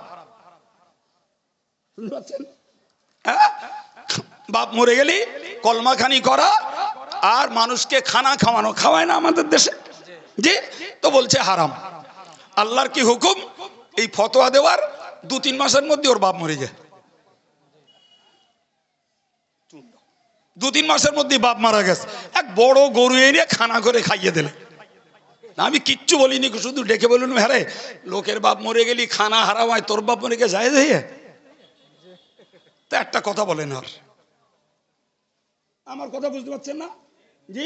হ্যাঁ, বাপ মরে গেলি কলমাখানি করা আর মানুষকে খানা খাওয়ানো, খাওয়ায় না আমাদের দেশে? জি, তো বলছে হারাম। আল্লাহর কি হুকুম? এই ফতোয়া দেওয়ার 2-3 মাসের মধ্যে ওর বাপ মরে যায়। 2-3 মাসের মধ্যে বাপ মারা গেছে, এক বড় গরু এনে খানা করে খাইয়ে দিলে। আমি কিচ্ছু বলিনি, শুধু ডেকে বলুন, হ্যাঁ রে, লোকের বাপ মরে গেলি খানা হারাম হয়, তোর বাপ মরে গিয়ে যায় যায়। তা একটা কথা বলেন, আর আমার কথা বুঝতে পারছেন না? জি,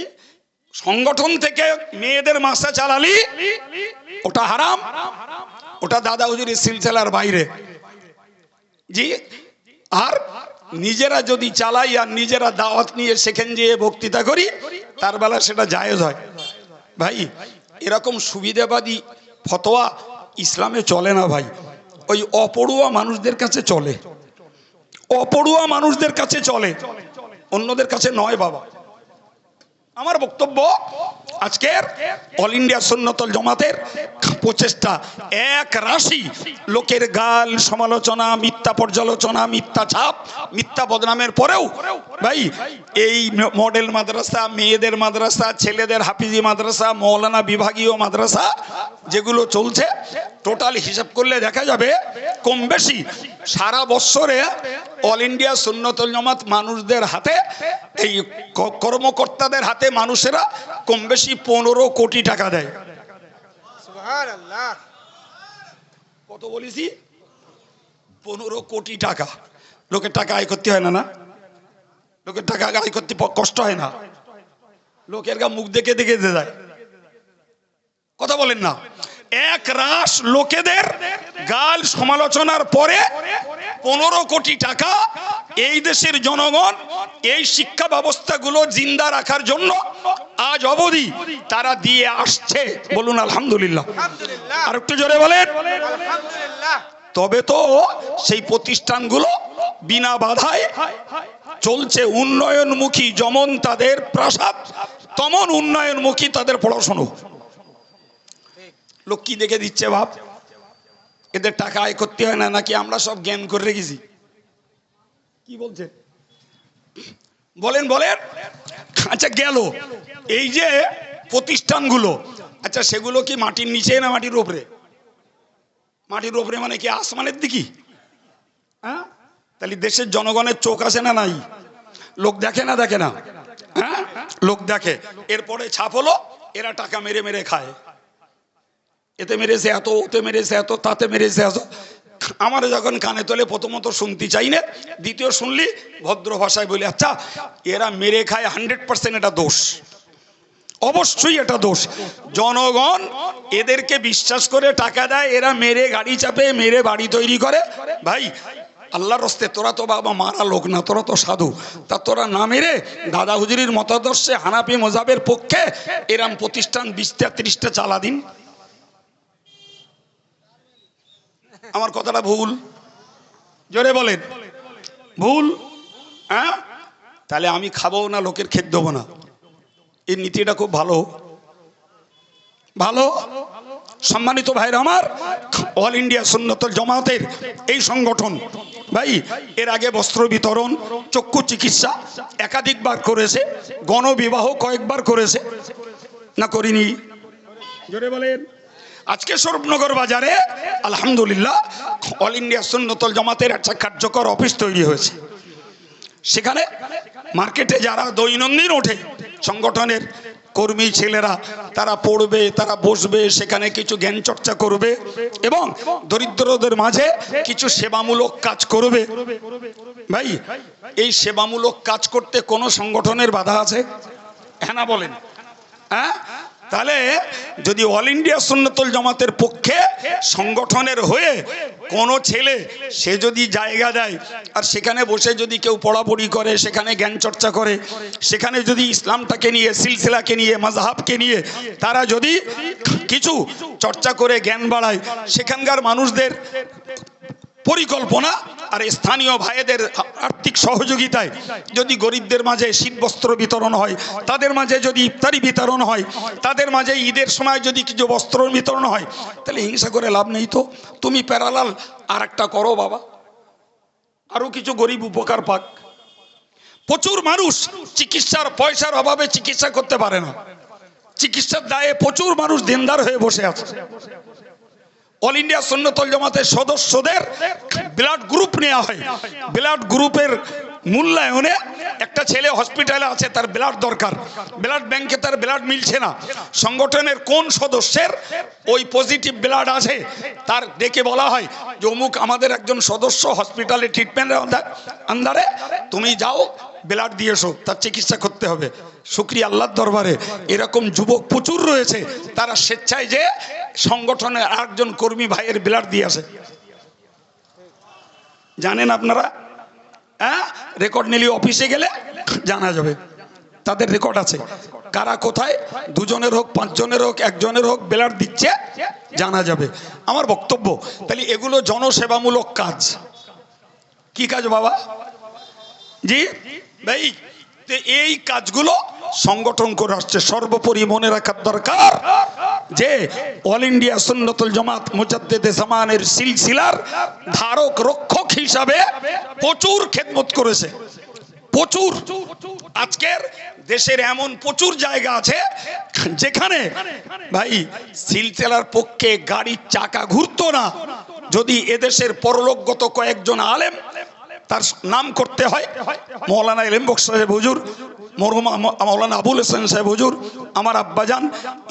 সংগঠন থেকে মেয়েদের মাদ্রাসা চালালি ওটা হারাম, ওটা দাদা হুজুরের সিলসিলার বাইরে। জি, আর নিজেরা যদি চালাই আর নিজেরা দাওয়াত নিয়ে সেখানে যেয়ে বক্তৃতা করি, তার বেলা সেটা জায়েজ হয়। ভাই এরকম সুবিধাবাদী ফতোয়া ইসলামে চলে না ভাই, ওই অপড়ুয়া মানুষদের কাছে চলে, অপড়ুয়া মানুষদের কাছে চলে, অন্যদের কাছে নয় বাবা। আমার বক্তব্য, আজকের অল ইন্ডিয়া সুন্নতুল জামাতের প্রচেষ্টা এক রাশি লোকের গাল সমালোচনা, মিথ্যা পর্যালোচনা, মিথ্যা ছাপ, মিথ্যা বদনামের পরেও ভাই এই মডেল মাদ্রাসা, মেয়েদের মাদ্রাসা, ছেলেদের হাফিজি মাদ্রাসা, মৌলানা বিভাগীয় মাদ্রাসা যেগুলো চলছে, টোটাল হিসাব করলে দেখা যাবে কম বেশি সারা বছরে অল ইন্ডিয়া সুন্নতুল জামাত মানুষদের হাতে, এই কর্মকর্তাদের হাতে মানুষেরা কম বেশি 15 কোটি টাকা দেয়। সুবহানাল্লাহ। কত বলেছি? 15 কোটি টাকা। লোকের টাকা আয় করতে হয় না? না, লোকের টাকা আয় করতে কষ্ট হয় না? লোকের গা মুখ দেখে দেখে দেয়, কথা বলেন না? এক রাশ লোকেদের গাল সমালোচনার পরে 15 কোটি টাকা এই দেশের জনগণ এই শিক্ষা ব্যবস্থাগুলো জিন্দা রাখার জন্য আজ অবধি তারা দিয়ে আসছে। বলুন আলহামদুলিল্লাহ। আলহামদুলিল্লাহ। আর একটু জোরে বলেন আলহামদুলিল্লাহ। তবে তো সেই প্রতিষ্ঠানগুলো বিনা বাধায় চলছে। উন্নয়নমুখী যেমন তাদের প্রাসাদ, তেমন উন্নয়নমুখী তাদের পড়াশোনা। লোক কি দেখে দিচ্ছে বাপ? এদের টাকা আয় করতে হয় না নাকি আমরা সব জ্ঞান করে রেখেছি? কি বলছে বলেন বলেন। আচ্ছা গেল এই যে প্রতিষ্ঠানগুলো, আচ্ছা সেগুলো কি মাটির নিচে না মাটির উপরে? মাটির উপরে মানে কি আসমানের দিকে? হ্যাঁ, তাহলে দেশের জনগণের চোখ আছে না নাই? লোক দেখে না দেখে না? হ্যাঁ লোক দেখে। এরপরে ছাপ হলো এরা টাকা মেরে মেরে খায়, এতে মেরেছে এত, ওতে মেরেছে এত, তাতে মেরেছে এত। আমার যখন কানে তোলে প্রথমত শুনতে চাই না, দ্বিতীয় শুনলি ভদ্র ভাষায় বলি আচ্ছা এরা মেরে খায় 100% এটা দোষ, অবশ্যই এটা দোষ। জনগণ এদেরকে বিশ্বাস করে টাকা দেয়, এরা মেরে গাড়ি চাপে, মেরে বাড়ি তৈরি করে। ভাই আল্লাহর রাস্তে তোরা তো বাবা মারা লোক না, তোরা তো সাধু, তা তোরা না মেরে দাদা হুজুরির মতাদর্শে হানাফি মজাবের পক্ষে এরম প্রতিষ্ঠান 20টা 30টা চালা দিন। আমার কথাটা ভুল? জোরে বলেন ভুল? হ্যাঁ, তাহলে আমি খাবো না, লোকের খেতে দেবো না। এই নীতিটা খুব ভালো ভালো। সম্মানিত ভাইরা আমার, অল ইন্ডিয়া সুন্নতুল জামাতের এই সংগঠন ভাই এর আগে বস্ত্র বিতরণ, চক্ষু চিকিৎসা একাধিকবার করেছে, গণবিবাহ কয়েকবার করেছে না করিনি? জোরে বলেন। আজকে স্বরূপনগর বাজারে আলহামদুলিল্লাহ অল ইন্ডিয়া সুন্নতুল জামাতের একটা কার্যকর অফিস তৈরি হয়েছে। সেখানে মার্কেটে যারা দৈনন্দিন ওঠে সংগঠনের কর্মী ছেলেরা, তারা পড়বে, তারা বসবে, সেখানে কিছু জ্ঞান চর্চা করবে এবং দরিদ্রদের মাঝে কিছু সেবামূলক কাজ করবে। ভাই এই সেবামূলক কাজ করতে কোনো সংগঠনের বাধা আছে? হ্যাঁ না বলেন? হ্যাঁ, তাহলে যদি অল ইন্ডিয়া সুন্নতুল জামাতের পক্ষে সংগঠনের হয়ে কোনো ছেলে সে যদি জায়গা দেয় আর সেখানে বসে যদি কেউ পড়াপড়ি করে, সেখানে জ্ঞান চর্চা করে, সেখানে যদি ইসলামটাকে নিয়ে, সিলসিলাকে নিয়ে, মাযহাবকে নিয়ে তারা যদি কিছু চর্চা করে জ্ঞান বাড়ায়, সেখানকার মানুষদের পরিকল্পনা আর স্থানীয় ভাইদের আর্থিক সহযোগিতায় যদি গরিবদের মাঝে শীতবস্ত্র বিতরণ হয়, তাদের মাঝে যদি ইফতারি বিতরণ হয়, তাদের মাঝে ঈদের সময় যদি কিছু বস্ত্র বিতরণ হয়, তাহলে হিংসা করে লাভ নেই। তো তুমি প্যারালাল আর একটা করো বাবা, আরো কিছু গরিব উপকার পাক। প্রচুর মানুষ চিকিৎসার পয়সার অভাবে চিকিৎসা করতে পারে না, চিকিৎসার দায়ে প্রচুর মানুষ দিনদার হয়ে বসে আছে। অল ইন্ডিয়া সুন্নতুল জামাতের সদস্যদের ব্লাড গ্রুপ নেওয়া হয়। ব্লাড গ্রুপের মূল্যায়নে একটা ছেলে হসপিটালে আছে, তার ব্লাড দরকার, ব্লাড ব্যাংকে তার ব্লাড মিলছে না, সংগঠনের কোন সদস্যের ওই পজিটিভ ব্লাড আছে তার ডেকে বলা হয় যে অমুক আমাদের একজন সদস্য হসপিটালে ট্রিটমেন্টের আন্ডারে, তুমি যাও ব্লাড দিয়ে এসো, তার চিকিৎসা করতে হবে। শুকরিয়া আল্লাহর দরবারে এরকম যুবক প্রচুর রয়েছে, তারা স্বেচ্ছায় যে সংগঠনের আরেকজন কর্মী ভাইয়ের ব্লাড দিয়ে আসে। জানেন আপনারা? হ্যাঁ, রেকর্ড নিলে অফিসে গেলে জানা যাবে, তাদের রেকর্ড আছে, কারা কোথায়, দুজনের হোক, পাঁচজনের হোক, একজনের হোক ব্লাড দিচ্ছে জানা যাবে। আমার বক্তব্য, তাহলে এগুলো জনসেবামূলক কাজ। কি কাজ বাবা? জি ভাই, তো এই কাজগুলো সংগঠন করে আসছে। সর্বোপরি মনে রাখার দরকার যে অল ইন্ডিয়া সুন্নতুল জামাত মুজাদ্দিদে জামানের সিলসিলার ধারক রক্ষক হিসাবে প্রচুর খেদমত করেছে, প্রচুর। আজকের দেশের এমন প্রচুর জায়গা আছে যেখানে ভাই সিলসিলার পক্ষে গাড়ির চাকা ঘুরতো না, যদি এদেশের পরলোকগত কয়েকজন আলেম তার নাম করতে হয়, মৌলানা ইলম বক্স সাহেব হুজুর, মরহুম মৌলানা আবুল হোসেন সাহেব হুজুর, আমার আব্বাজান,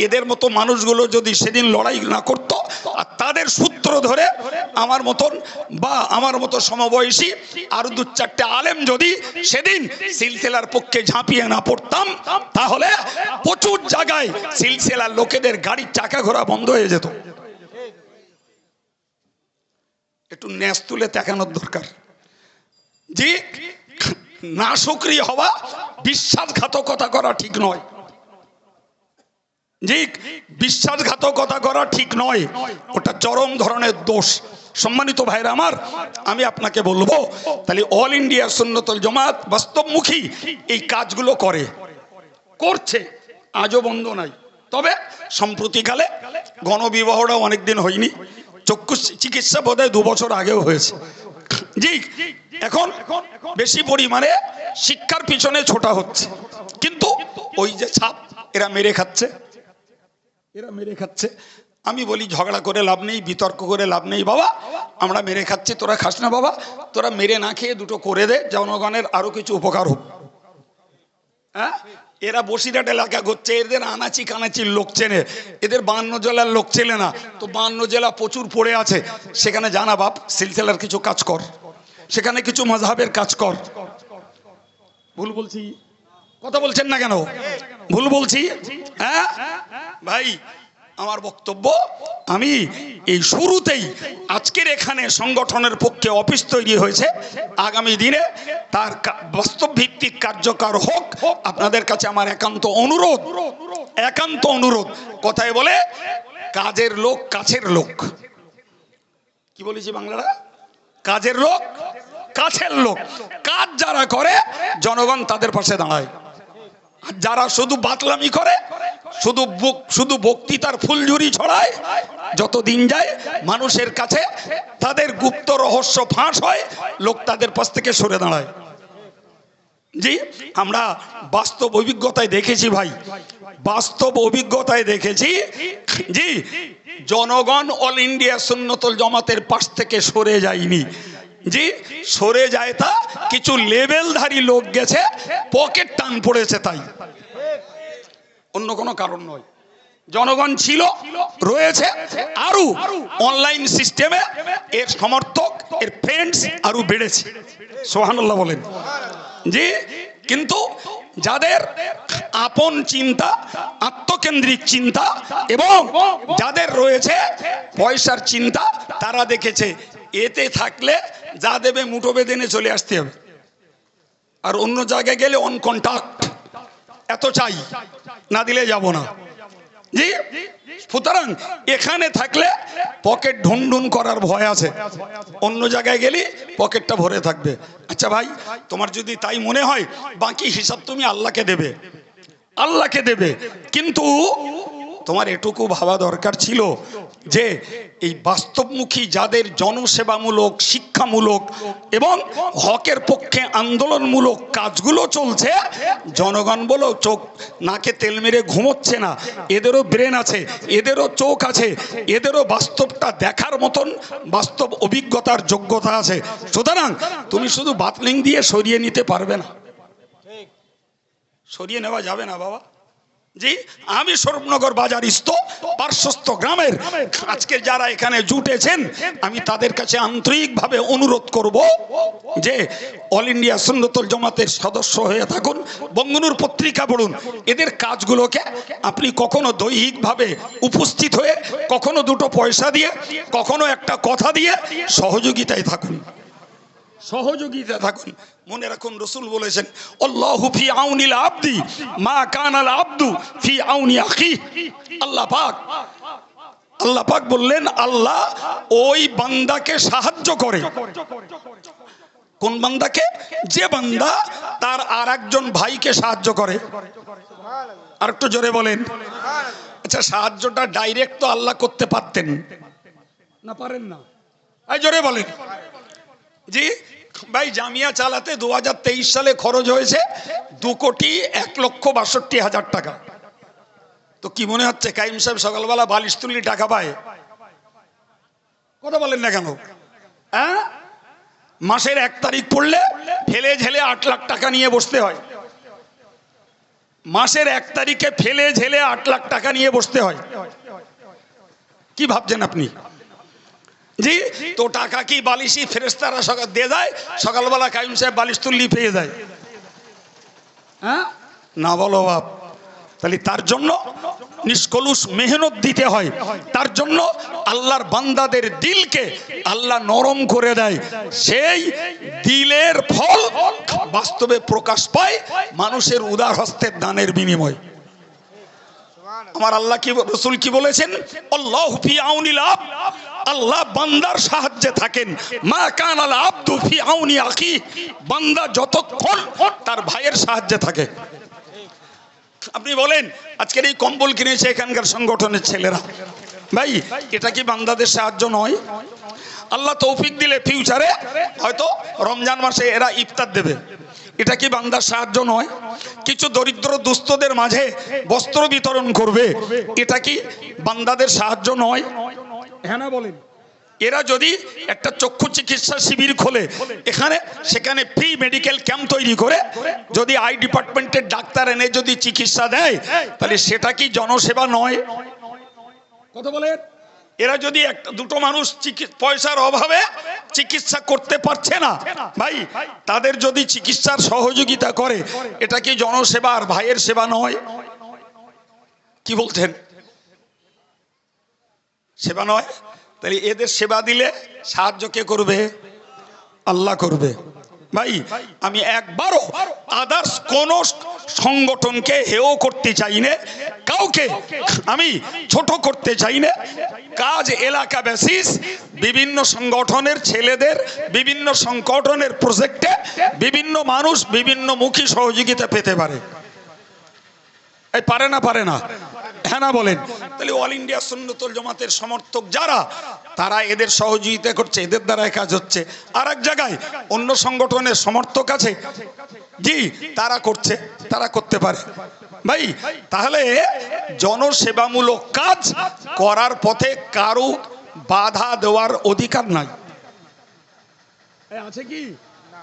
এদের মতো মানুষগুলো যদি সেদিন লড়াই না করতো, আর তাদের সূত্র ধরে আমার মতন বা আমার মতো সমবয়সী আরো দু চারটে আলেম যদি সেদিন সিলসিলার পক্ষে ঝাঁপিয়ে না পড়তাম, তাহলে প্রচুর জায়গায় সিলসিলার লোকেদের গাড়ির চাকা ঘোরা বন্ধ হয়ে যেত। একটু ন্যাস তুলে দেখানোর দরকার। জি, না শুকরি হওয়া, বিশ্বাসঘাতকতা করা ঠিক নয়। জি, বিশ্বাসঘাতকতা করা ঠিক নয়, ওটা চরম ধরনের দোষ। সম্মানিত ভাইরা আমার, আমি আপনাকে বলবো, তাহলে অল ইন্ডিয়া সুন্নতুল জামাত বাস্তবমুখী এই কাজগুলো করছে, আজও বন্ধ নাই। তবে সম্প্রতিকালে গণবিবাহটাও অনেকদিন হয়নি, চক্ষু চিকিৎসা বোধহয় 2 বছর আগেও হয়েছে। জি, এখন বেশি পরিমাণে শিক্ষার পিছনে ছোটা হচ্ছে, কিন্তু ওই যে ছাপ, এরা মেরে খাচ্ছে, এরা মেরে খাচ্ছে। আমি বলি ঝগড়া করে লাভ নেই, বিতর্ক করে লাভ নেই বাবা, আমরা মেরে খাচ্ছি, তোরা খাস না বাবা, তোরা মেরে না খেয়ে দুটো করে দে, জনগণের আরো কিছু উপকার হোক। হ্যাঁ, এরা বসিরহাট এলাকা করছে, এদের আনাচি কানাচির লোক চেনে, এদের 52 জেলার লোক চেনে না, তো 52 জেলা প্রচুর পড়ে আছে, সেখানে জানা বাপ সিলসিলার কিছু কাজ কর, সেখানে কিছু মাযহাবের কাজ কর। ভুল বলছি? কথা বলছেন না কেন? ভুল বলছি? হ্যাঁ ভাই, আমার বক্তব্য, আমি এই শুরুতেই আজকের এখানে সংগঠনের পক্ষে অফিস তৈরি হয়েছে, আগামী দিনে তার বাস্তব ভিত্তিক কার্যকর হোক, আপনাদের কাছে আমার একান্ত অনুরোধ, একান্ত অনুরোধ। কথায় বলে কাজের লোক কাছের লোক, কি বলেছি বাংলাটা? কাজের লোক কাছের লোক। কাজ যারা করে জনগণ তাদের পাশে দাঁড়ায়, আর যারা শুধু বাতলামি করে, শুধু বক্তৃতার ফুলঝুরি ছড়ায়, যত দিন যায় মানুষের কাছে তাদের গুপ্ত রহস্য ফাঁস হয়, লোক তাদের পাশ থেকে সরে দাঁড়ায়। জি, আমরা বাস্তব অভিজ্ঞতায় দেখেছি ভাই, বাস্তব অভিজ্ঞতায় দেখেছি। জি, জনগণ অল ইন্ডিয়া সুন্নতুল জামাতের পাশ থেকে সরে যায়নি। জি, সরে যায় তা কিছু লেভেলধারী লোক গেছে, পকেট টান পড়েছে, তাই অন্য কোনো কারণ নয়। জনগণ ছিল, রয়েছে, আরো অনলাইন সিস্টেমে এর সমর্থক, এর ফ্রেন্ডস আরো বেড়েছে। সুবহানাল্লাহ বলেন। জি, কিন্তু যাদের আপন চিন্তা, আত্মকেন্দ্রিক চিন্তা এবং যাদের রয়েছে পয়সার চিন্তা, তারা দেখেছে এতে থাকলে যা দেবে মুঠো বেঁধে নিয়ে চলে আসতে হবে, আর অন্য জায়গায় গেলে অন কন্ট্যাক্ট, এত চাই, না দিলে যাব না। জি, সুতরাং এখানে থাকলে পকেট ঢুনঢুন করার ভয় আছে, অন্য জায়গায় গেলে পকেটটা ভরে থাকবে। আচ্ছা ভাই, তোমার যদি তাই মনে হয়, বাকি হিসাব তুমি আল্লাহকে দেবে, আল্লাহকে দেবে, কিন্তু তোমার এটুকু ভাবা দরকার ছিল যে এই বাস্তবমুখী যাদের জনসেবামূলক, শিক্ষামূলক এবং হকের পক্ষে আন্দোলনমূলক কাজগুলো চলছে, জনগণ বলো চোখ নাকে তেল মেরে ঘুমোচ্ছে না, এদেরও ব্রেন আছে, এদেরও চোখ আছে, এদেরও বাস্তবটা দেখার মতন বাস্তব অভিজ্ঞতার যোগ্যতা আছে। সুতরাং তুমি শুধু বাতলিং দিয়ে সরিয়ে নিতে পারবে না, সরিয়ে নেওয়া যাবে না বাবা। জি, আমি স্বরূপনগর বাজারিস্থ পার্শ্বস্থ গ্রামের আজকে যারা এখানে জুটেছেন, আমি তাদের কাছে আন্তরিকভাবে অনুরোধ করব যে অল ইন্ডিয়া সুন্নতুল জামাতের সদস্য হয়ে থাকুন, বঙ্গনুর পত্রিকা পড়ুন, এদের কাজগুলোকে আপনি কখনো দৈহিকভাবে উপস্থিত হয়ে, কখনো দুটো পয়সা দিয়ে, কখনো একটা কথা দিয়ে সহযোগিতায় থাকুন। সহযোগিতা থাকুন। মনে রাখুন রসুল বলেছেন আল্লাহু ফি আউনিল আবদি মা কানাল আবদু ফি আউনি আখি। আল্লাহ পাক বললেন আল্লাহ ওই বান্দাকে সাহায্য করে। কোন বান্দাকে? যে বান্দা তার আর একজন ভাইকে সাহায্য করে। আর একটু জোরে বলেন। আচ্ছা, সাহায্যটা ডাইরেক্ট তো আল্লাহ করতে পারতেন না, পারেন না? এই জোরে বলেন। জি ভাই, জামিয়া চালাতে 2023 সালে খরচ হয়েছে 2,01,62,000 টাকা। তো কি মনে হচ্ছে কাইম সাহেব সকালবেলা বালিশ তুলি টাকা পায়? কথা বলেন না কেন? হ্যাঁ, মাসের 1 তারিখ পড়লে ফেলে ঝেলে 8 লাখ টাকা নিয়ে বসতে হয়। মাসের 1 তারিখে ফেলে ঝেলে 8 লাখ টাকা নিয়ে বসতে হয়। কি ভাবছেন আপনি? জি, তো টাকা কি বালিশি ফেরেশতারা সকাল দিয়ে যায়? সকালবেলা কাইম সাহেব বালিশ তুললি পেয়ে যায়? হ্যাঁ না, বলো বাপ। তাহলে তার জন্য নিষ্কলুষ মেহনত দিতে হয়। তার জন্য আল্লাহর বান্দাদের দিলকে আল্লাহ নরম করে দেয়। সেই দিলের ফল বাস্তবে প্রকাশ পায় মানুষের উদার হস্তের দানের বিনিময়। আমার আল্লাহ কি, রসুল কি বলেছেন? আল্লাহু ফি আউনিল আবদ, আল্লাহ বান্দার সাহায্যে থাকেন। মা কানাল আবদু ফি আউনি আখি, বান্দা যতক্ষণ তার ভাইয়ের সাহায্যে থাকে। আপনি বলেন আজকের এই কম্বল কিনেছে এখানকার সংগঠনের ছেলেরা, ভাই এটা কি বান্দাদের সাহায্য নয়? আল্লাহ তৌফিক দিলে ফিউচারে হয়তো রমজান মাসে এরা ইফতার দেবে, এটা কি বান্দার সাহায্য নয়? কিছু দরিদ্র দুস্থদের মাঝে বস্ত্র বিতরণ করবে, এটা কি বান্দাদের সাহায্য নয়? হ্যাঁ না বলেন। এরা যদি একটা চক্ষু চিকিৎসা শিবির খোলে, এখানে সেখানে ফ্রি মেডিকেল ক্যাম্প তৈরি করে যদি আই ডিপার্টমেন্টের ডাক্তার এনে যদি চিকিৎসা দেয়, তাহলে সেটা কি জনসেবা নয়? কথা বলেন। এরা যদি একটা দুটো মানুষ পয়সার অভাবে চিকিৎসা করতে পারছে না, ভাই তাদের যদি চিকিৎসার সহযোগিতা করে, এটা কি জনসেবা আর ভাইয়ের সেবা নয়? কি বলছেন? সেবা নয়? তাহলে এদের সেবা দিলে সাহায্য কে করবে? আল্লাহ করবে। ভাই আমি একবারও আদার্স কোন সংগঠনকে হেয় করতে চাই না, কাউকে আমি ছোট করতে চাই না। কাজ এলাকা বেসিস, বিভিন্ন সংগঠনের ছেলেদের বিভিন্ন সংগঠনের প্রজেক্টে বিভিন্ন মানুষ বিভিন্ন মুখী সহযোগিতা পেতে পারে। এই পারে না? পারে না? হ্যাঁ না বলেন। তাহলে অল ইন্ডিয়া সুন্নতুল জামাতের সমর্থক যারা, তারা এদের সহযোগিতা করছে, এদের দ্বারাই কাজ হচ্ছে। আর এক জায়গায় অন্য সংগঠনের সমর্থক আছে, জি তারা করছে, তারা করতে পারে। ভাই তাহলে জনসেবামূলক কাজ করার পথে কারো বাধা দেওয়ার অধিকার নাই, আছে কি?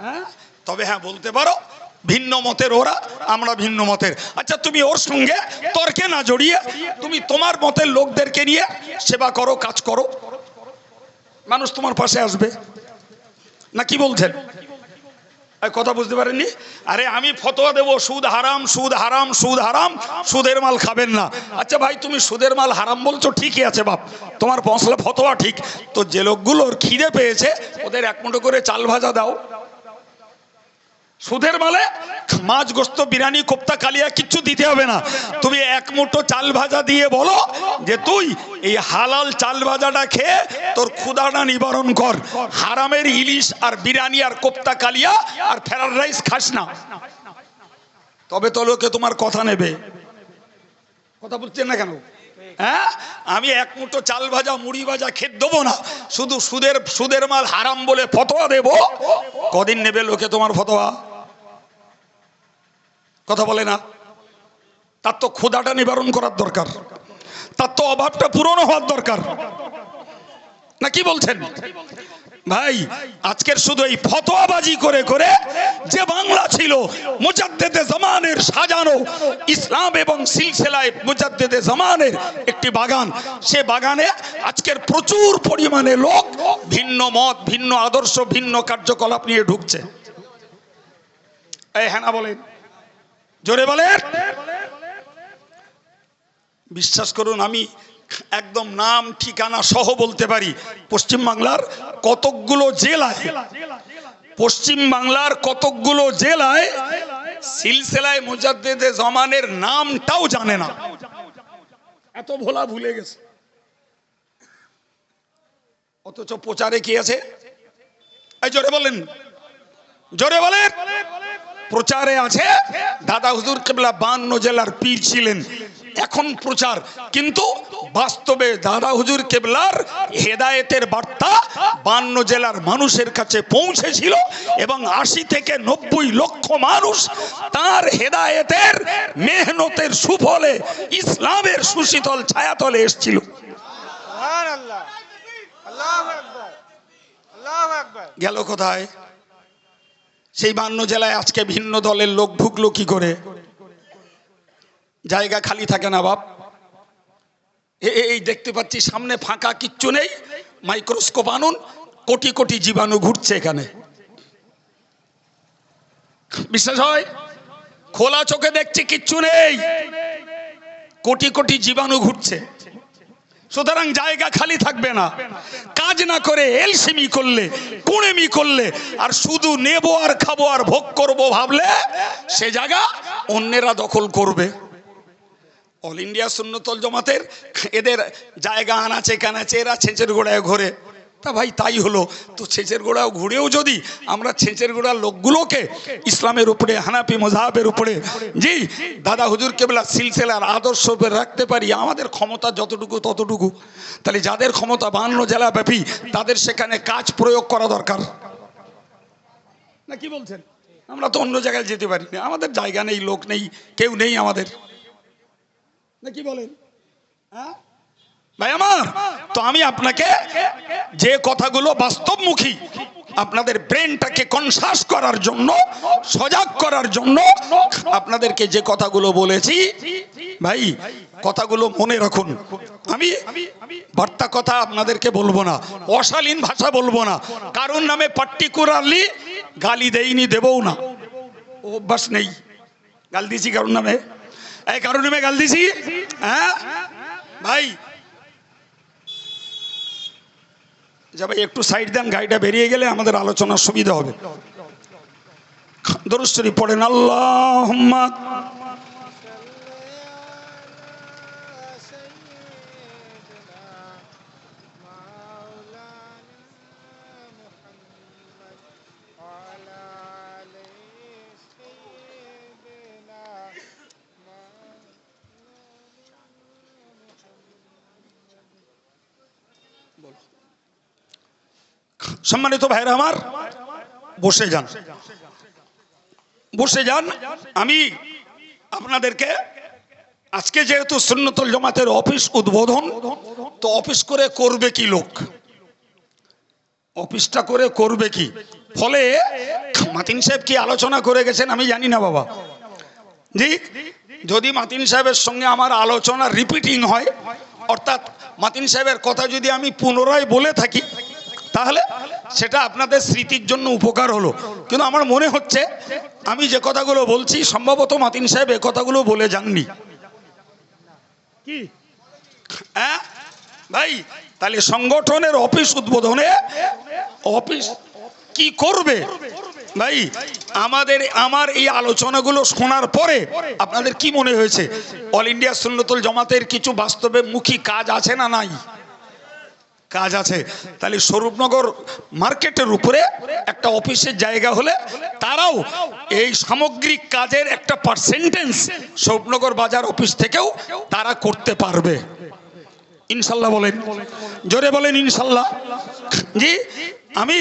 হ্যাঁ, তবে হ্যাঁ বলতে পারো ভিন্ন মতের ওরা, আমরা ভিন্ন মতের। আচ্ছা, তুমি ওর সঙ্গে তর্কে না জড়িয়ে তুমি তোমার মতের লোকদেরকে নিয়ে সেবা করো, কাজ করো, মানুষ তোমার পাশে আসবে না। কি বলছেন? কথা বুঝতে পারেননি? আরে আমি ফতোয়া দেবো সুদ হারাম, সুদ হারাম, সুদ হারাম, সুদের মাল খাবেন না। আচ্ছা ভাই, তুমি সুদের মাল হারাম বলছো, ঠিকই আছে বাপ, তোমার মশলা ফতোয়া ঠিক। তো যে লোকগুলোর খিদে পেয়েছে ওদের 1 মুঠো করে চাল ভাজা দাও। সুদের মালে মাছ, গোস্ত, বিরিয়ানি, কোপ্তা, কালিয়া কিচ্ছু দিতে হবে না। তুমি 1 মুঠো চাল ভাজা দিয়ে বলো যে তুই এই হালাল চাল ভাজাটা খেয়ে তোর ক্ষুধাটা নিবারণ কর, হারামের ইলিশ আর বিরিয়ানি আর কোপ্তা কালিয়া আর ফ্রাইড রাইস খাস না। তবে তো লোকে তোমার কথা নেবে। কথা বলছেন না কেন? হ্যাঁ, আমি 1 মুঠো চাল ভাজা মুড়ি ভাজা খেতে দেবো না, শুধু সুদের মাল হারাম বলে ফতোয়া দেবো। কদিন নেবে লোকে তোমার ফতোয়া? কথা বলে না? তার তো ক্ষুধাটা নিবারণ করার দরকার, তার তো অভাবটা পূরণ হওয়ার দরকার, না কি বলছেন? ভাই আজকের শুধু এই ফতোয়াবাজি করে করে যে বাংলা ছিল মুজাদ্দেদে জামানের সাজানো ইসলাম এবং সিলসিলায়ে মুজাদ্দেদে জামানের একটি বাগান, সে বাগানে আজকের প্রচুর পরিমাণে লোক ভিন্ন মত, ভিন্ন আদর্শ, ভিন্ন কার্যকলাপ নিয়ে ঢুকছে। এই হ্যাঁ না বলেন, জোরে বলেন। বিশ্বাস করুন, আমি একদম নাম ঠিকানা সহ বলতে পারি পশ্চিমবাংলার কতকগুলো জেলায় পশ্চিম বাংলার কতকগুলো জেলায় সিলসিলায়ে মুজাদ্দিদে জামানের নামটাও জানে না, এত ভোলা ভুলে গেছে। অথচ প্রচারে কি আছে? এই জোরে বলেন, জোরে বলেন। প্রচারে আছে দাদা হুজুর কেবলা 52 জেলার পীর ছিলেন, এখন প্রচার। কিন্তু বাস্তবে দাদা হুজুর কেবলার হেদায়েতের বার্তা 52 জেলার মানুষের কাছে পৌঁছেছিল এবং 80 থেকে 90 লক্ষ মানুষ তার হেদায়েতের মেহনতের সুফলে ইসলামের সুশীতল ছায়াতলে এসেছিল। সুবহানাল্লাহ, আল্লাহু আকবার, আল্লাহু আকবার। গেল কোথায়? সেই 52 জেলায় আজকে ভিন্ন দলের লোক ঢুকলো কি করে? জায়গা খালি থাকে না বাপ। এই দেখতে পাচ্ছি সামনে ফাঁকা, কিচ্ছু নেই। মাইক্রোস্কোপ আনুন, কোটি কোটি জীবাণু ঘুরছে এখানে। বিশ্বাস হয়? খোলা চোখে দেখছি কিচ্ছু নেই, কোটি কোটি জীবাণু ঘুরছে। সুতরাং জায়গা খালি থাকবে না। কাজ না করে এলসিমি করলে, কুড়েমি করলে, আর শুধু নেব আর খাবো আর ভোগ করবো ভাবলে সে জায়গা অন্যেরা দখল করবে। অল ইন্ডিয়া সুন্নতুল জামাতের এদের জায়গা আনাচে কানাচে, এরা ছেঁচের গোড়ায় ঘোরে। তা ভাই তাই হলো তো, ছেঁচের গোড়াও ঘুরেও যদি আমরা ছেঁচের গোড়ার লোকগুলোকে ইসলামের উপরে, হানাফি মযহাবের উপরে, জি দাদা হুজুর কেবলা সিলসিলার আদর্শ উপরে রাখতে পারি, আমাদের ক্ষমতা যতটুকু ততটুকু, তাহলে যাদের ক্ষমতা 52 জেলা ব্যাপী তাদের সেখানে কাজ প্রয়োগ করা দরকার না। কি বলছেন? আমরা তো অন্য জায়গায় যেতে পারি না, আমাদের জায়গা নেই, লোক নেই, কেউ নেই আমাদের, না কি বলেন? হ্যাঁ ভাই আমার, তো আমি আপনাকে যে কথাগুলো বাস্তবমুখী, আপনাদের ব্রেনটাকে কনসাস করার জন্য, সজাগ করার জন্য আপনাদেরকে যে কথাগুলো বলেছি, ভাই কথাগুলো মনে রাখুন। আমি বার্তা কথা আপনাদেরকে বলবো না, অশালীন ভাষা বলবো না, কারোর নামে পার্টিকুলারলি গালি দেইনি, দেবও না, অভ্যাস নেই। গাল দিছি কারোর নামে? এই কারোর নামে গাল দিছি? হ্যাঁ ভাই, যা ভাই একটু সাইড দেন, গাড়িটা বেরিয়ে গেলে আমাদের আলোচনার সুবিধা হবে। দরুদ শরীফ পড়েন। আল্লাহুম্মা সম্মানিত ভাইরা আমার, বসে যান, বসে যান। আমি আপনাদেরকে আজকে যেহেতু সুন্নতুল জামাতের অফিস উদ্বোধন, তো অফিস করে করবে কি লোক, অফিসটা করে করবে কি? ফলে মাতিন সাহেব কি আলোচনা করে গেছেন আমি জানি না বাবা, জি যদি মাতিন সাহেবের সঙ্গে আমার আলোচনা রিপিটিং হয়, অর্থাৎ মাতিন সাহেবের কথা যদি আমি পুনরায় বলে থাকি, তাহলে সেটা আপনাদের স্মৃতির জন্য উপকার হলো। কিন্তু আমার মনে হচ্ছে আমি যে কথাগুলো বলছি সম্ভবত মাতিন সাহেব এ কথাগুলো বলে যাননি। কি হ্যাঁ ভাই, তাহলে সংগঠনের অফিস উদ্বোধনে অফিস কি করবে ভাই? আমার এই আলোচনাগুলো শোনার পরে আপনাদের কি মনে হয়েছে? অল ইন্ডিয়া সুন্নতুল জামাতের কিছু বাস্তবে মুখী কাজ আছে না নাই? কাজ আছে। তাহলে স্বরূপনগর মার্কেটের উপরে একটা অফিসের জায়গা হলে তারাও এই সামগ্রিক কাজের একটা পার্সেন্টেজ স্বরূপনগর বাজার অফিস থেকেও তারা করতে পারবে ইনশাল্লাহ। বলেন, জোরে বলেন ইনশাল্লাহ। জি আমি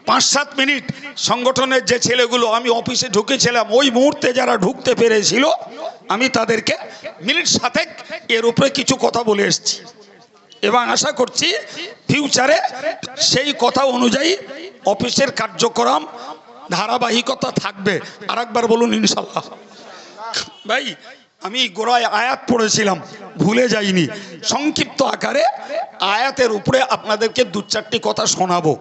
5-7 মিনিট সংগঠনের যে ছেলেগুলো আমি অফিসে ঢুকেছিলাম, ওই মুহূর্তে যারা ঢুকতে পেরেছিল আমি তাদেরকে মিনিট 7 এর উপরে কিছু কথা বলে এসেছি এবং আশা করছি ফিউচারে সেই কথা অনুযায়ী অফিসের কার্যক্রম ধারাবাহিকতা থাকবে। আর একবার বলুন ইনশাল্লাহ। ভাই আমি গোড়ায় আয়াত পড়েছিলাম, ভুলে যাইনি, সংক্ষিপ্ত আকারে আয়াতের উপরে আপনাদেরকে 2-4টি কথা শোনাবো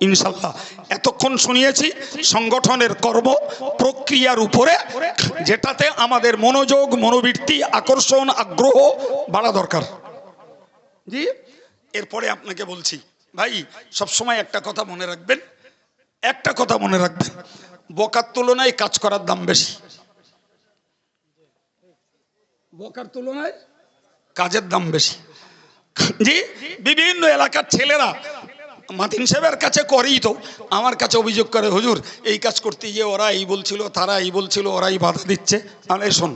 ইনশাল্লাহ। এতক্ষণ শুনিয়েছি সংগঠনের কর্ম প্রক্রিয়ার উপরে, যেটাতে আমাদের মনোযোগ, মনোবৃত্তি, আকর্ষণ, আগ্রহ বাড়া দরকার। জি এরপরে আপনাকে বলছি ভাই, সবসময় একটা কথা মনে রাখবেন, একটা কথা মনে রাখবেন, বকার তুলনায় কাজ করার দাম বেশি। বকার তুলনায় কাজের দাম বেশি। জি, বিভিন্ন এলাকার ছেলেরা মাতিন সাহেবের কাছে করেই তো আমার কাছে অভিযোগ করে, হুজুর এই কাজ করতে গিয়ে ওরা এই বলছিল, তারা এই বলছিল, ওরাই বাধা দিচ্ছে। আমি শোন,